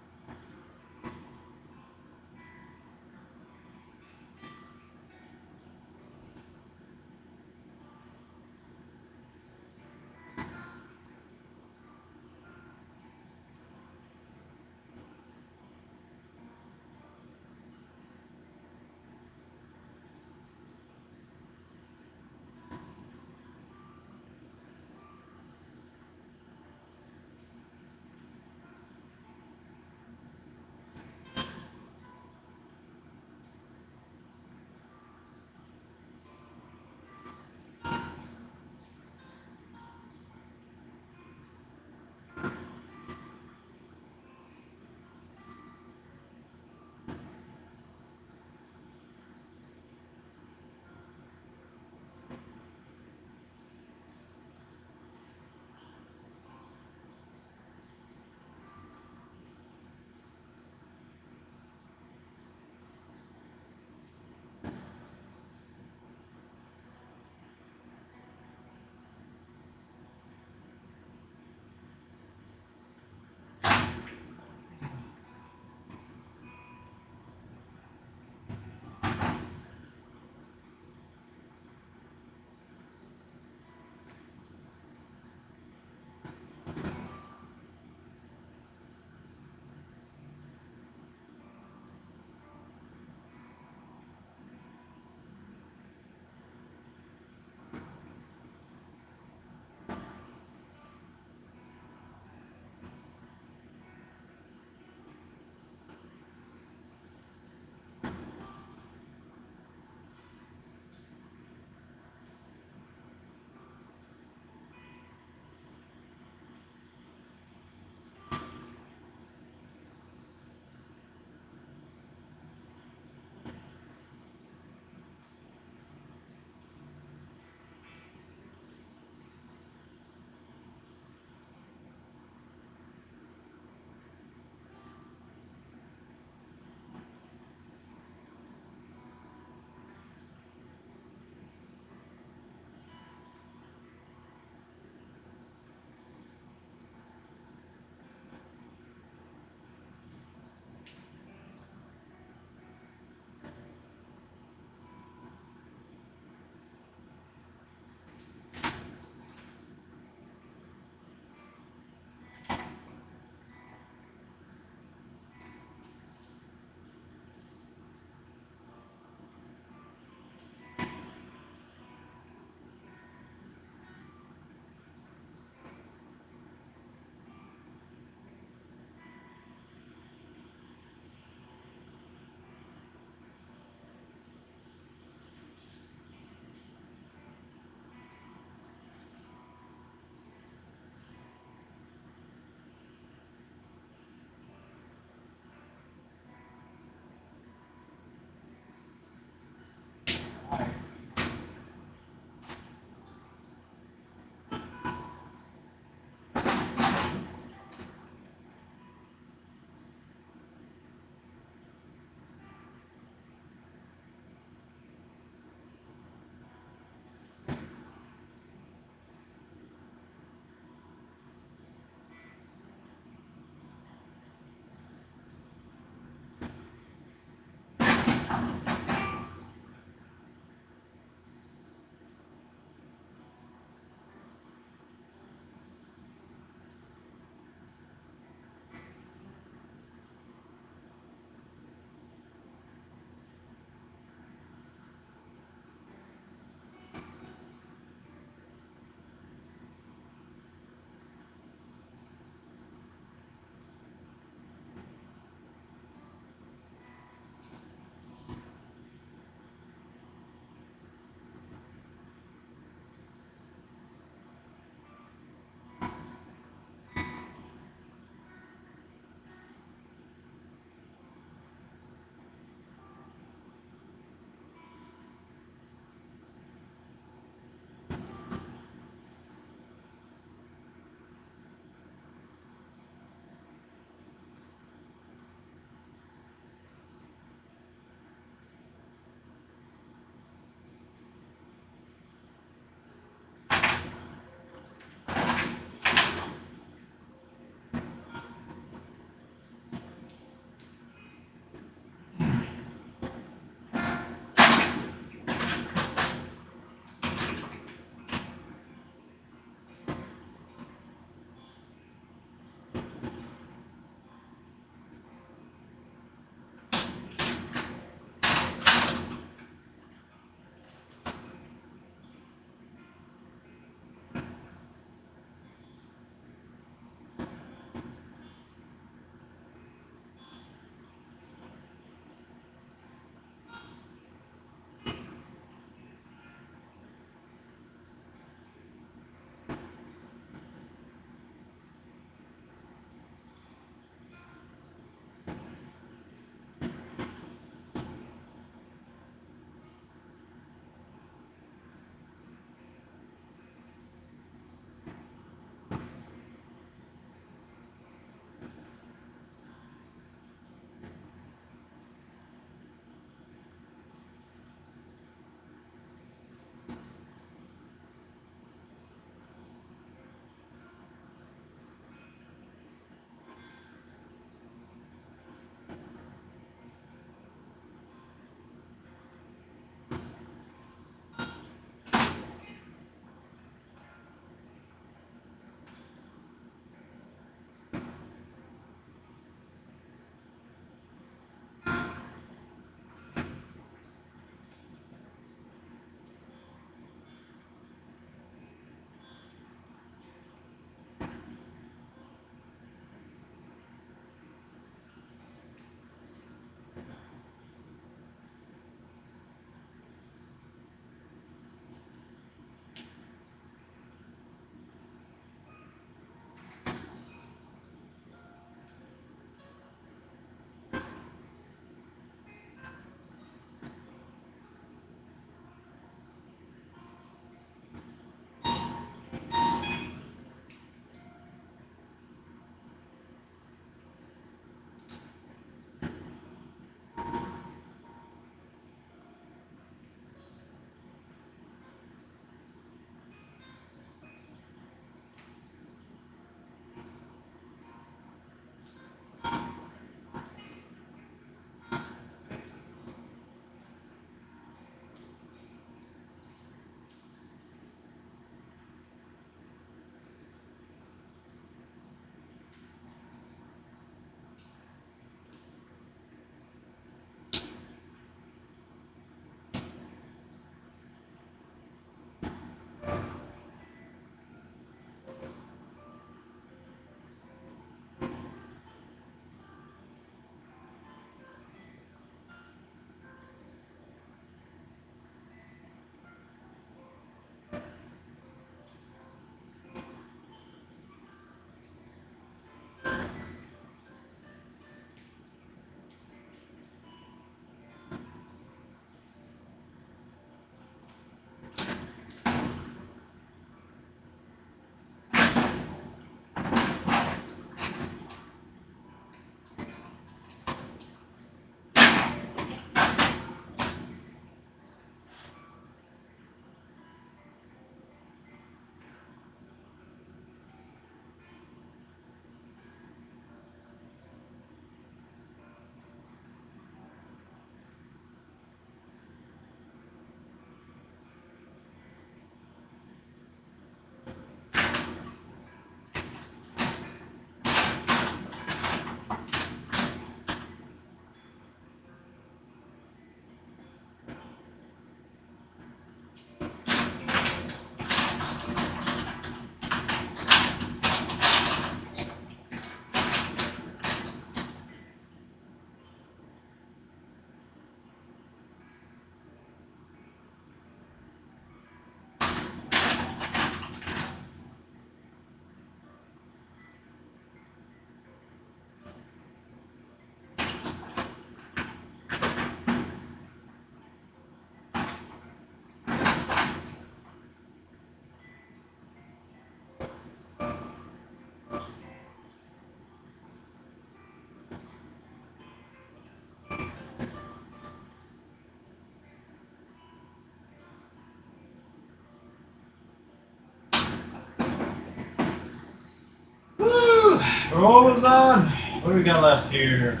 Roll is on. What do we got left here?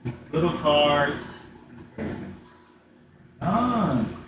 These little cars. These buildings. On.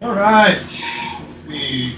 All right. Let's see.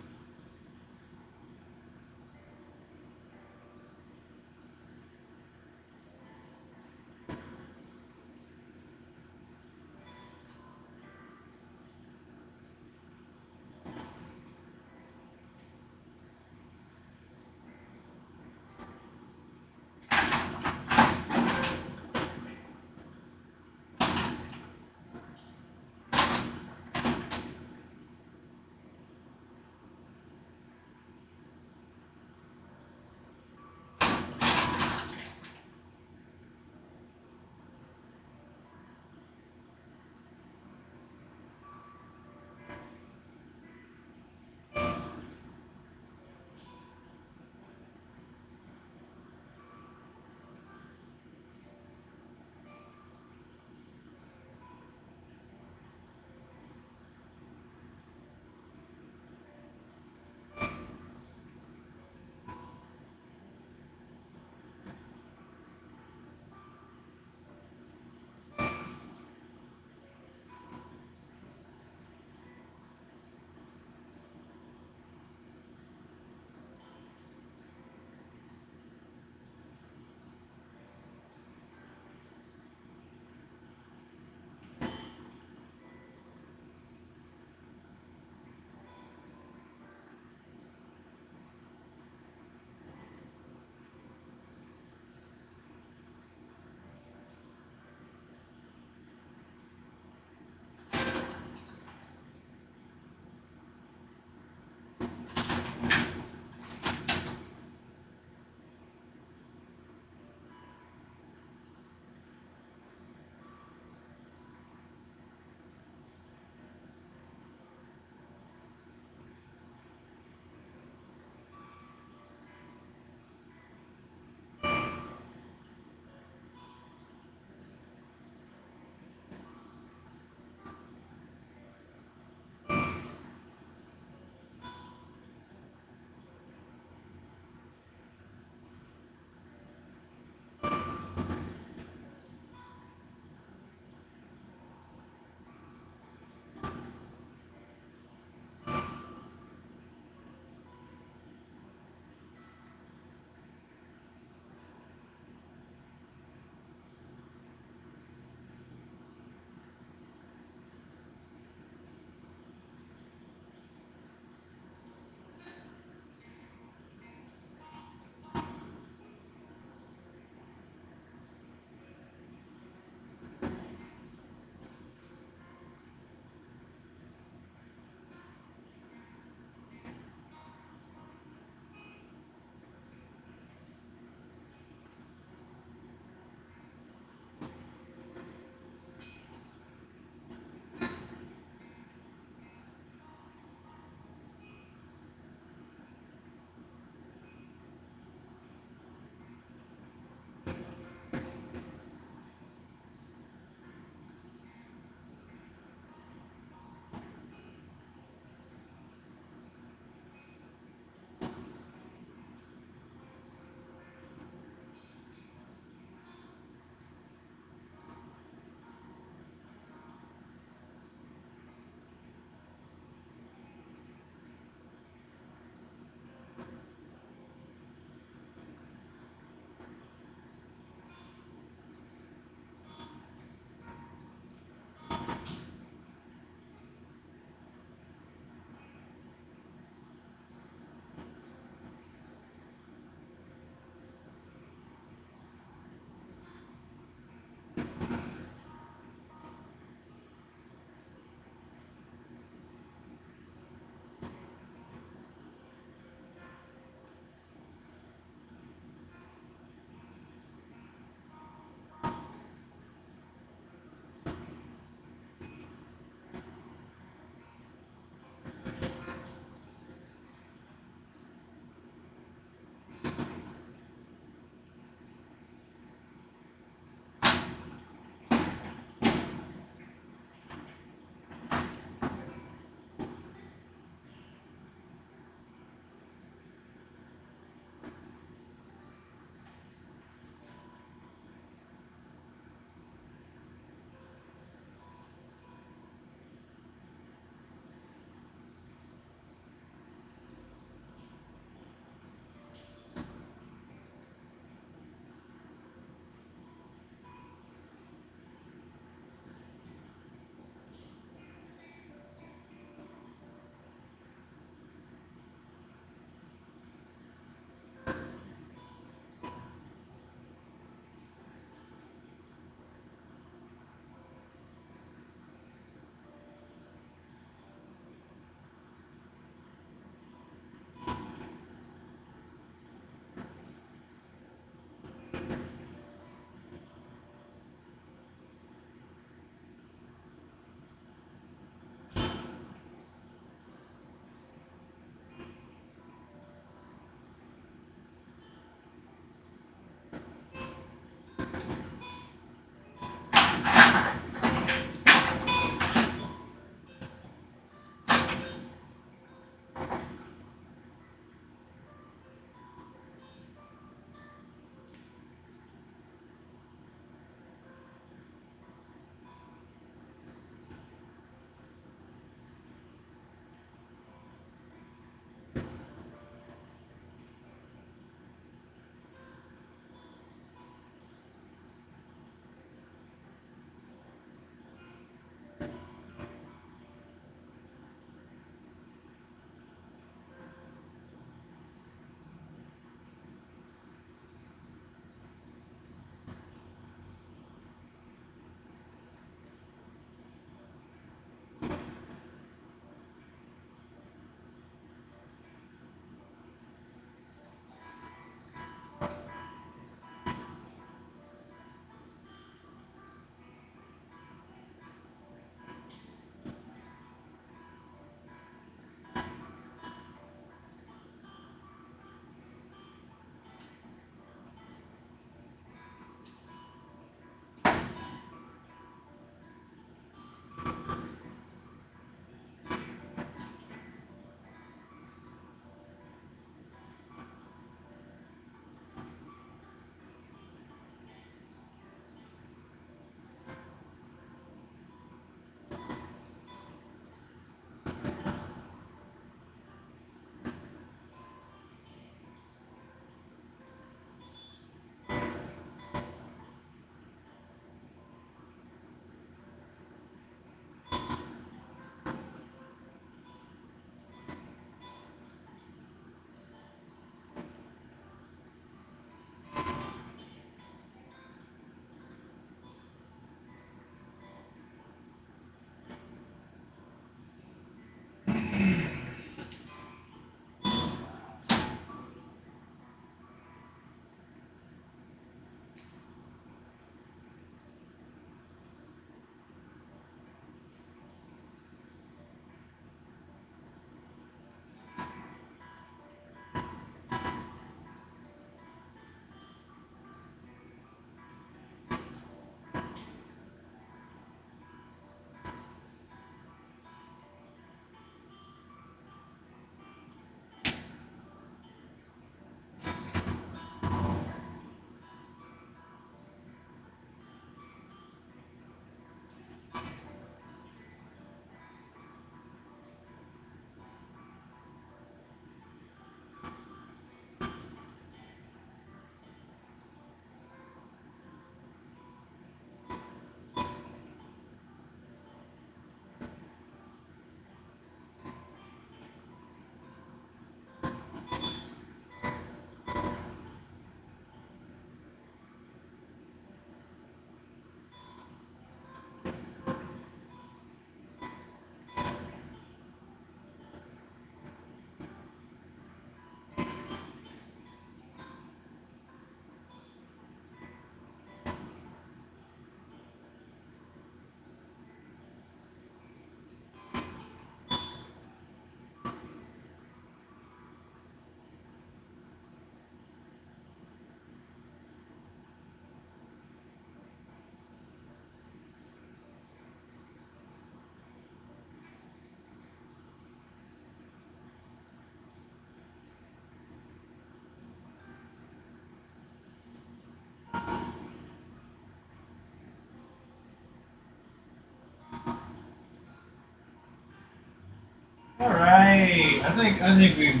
All right. I think we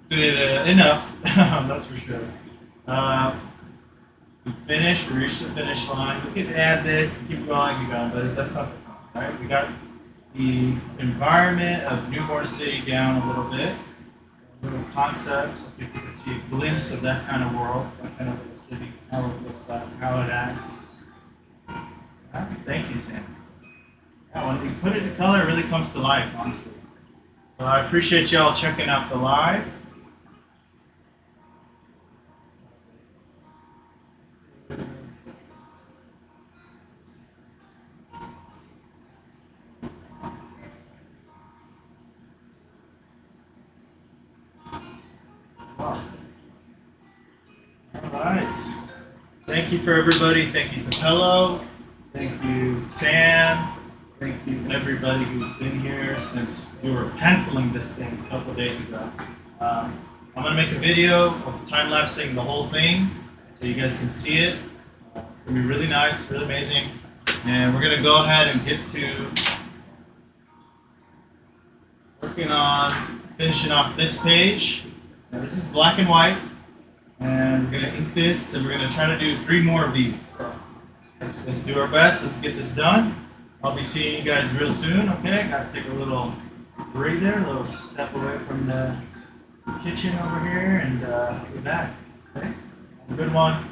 did enough. That's for sure. Uh, we finished. We reached the finish line. We could add this, and keep going, but that's not the point, right? We got the environment of Newborn City down a little bit. A little concept. So people can see a glimpse of that kind of world, that kind of a city, how it looks like, how it acts. Thank you, Sam. Yeah, when we put it in color, it really comes to life, honestly. So I appreciate y'all checking out the live. Wow. All right. Thank you for everybody. Thank you, Capello. Thank you, Sam. Thank you, everybody who's been here since we were penciling this thing a couple days ago. I'm going to make a video of time-lapsing the whole thing so you guys can see it. It's going to be really nice, really amazing. And we're going to go ahead and get to working on finishing off this page. Now, this is black and white. And we're going to ink this, and we're going to try to do 3 more of these. So let's do our best. Let's get this done. I'll be seeing you guys real soon, okay? Got to take a little breather, a little step away from the kitchen over here, and be back, okay? Have a good one.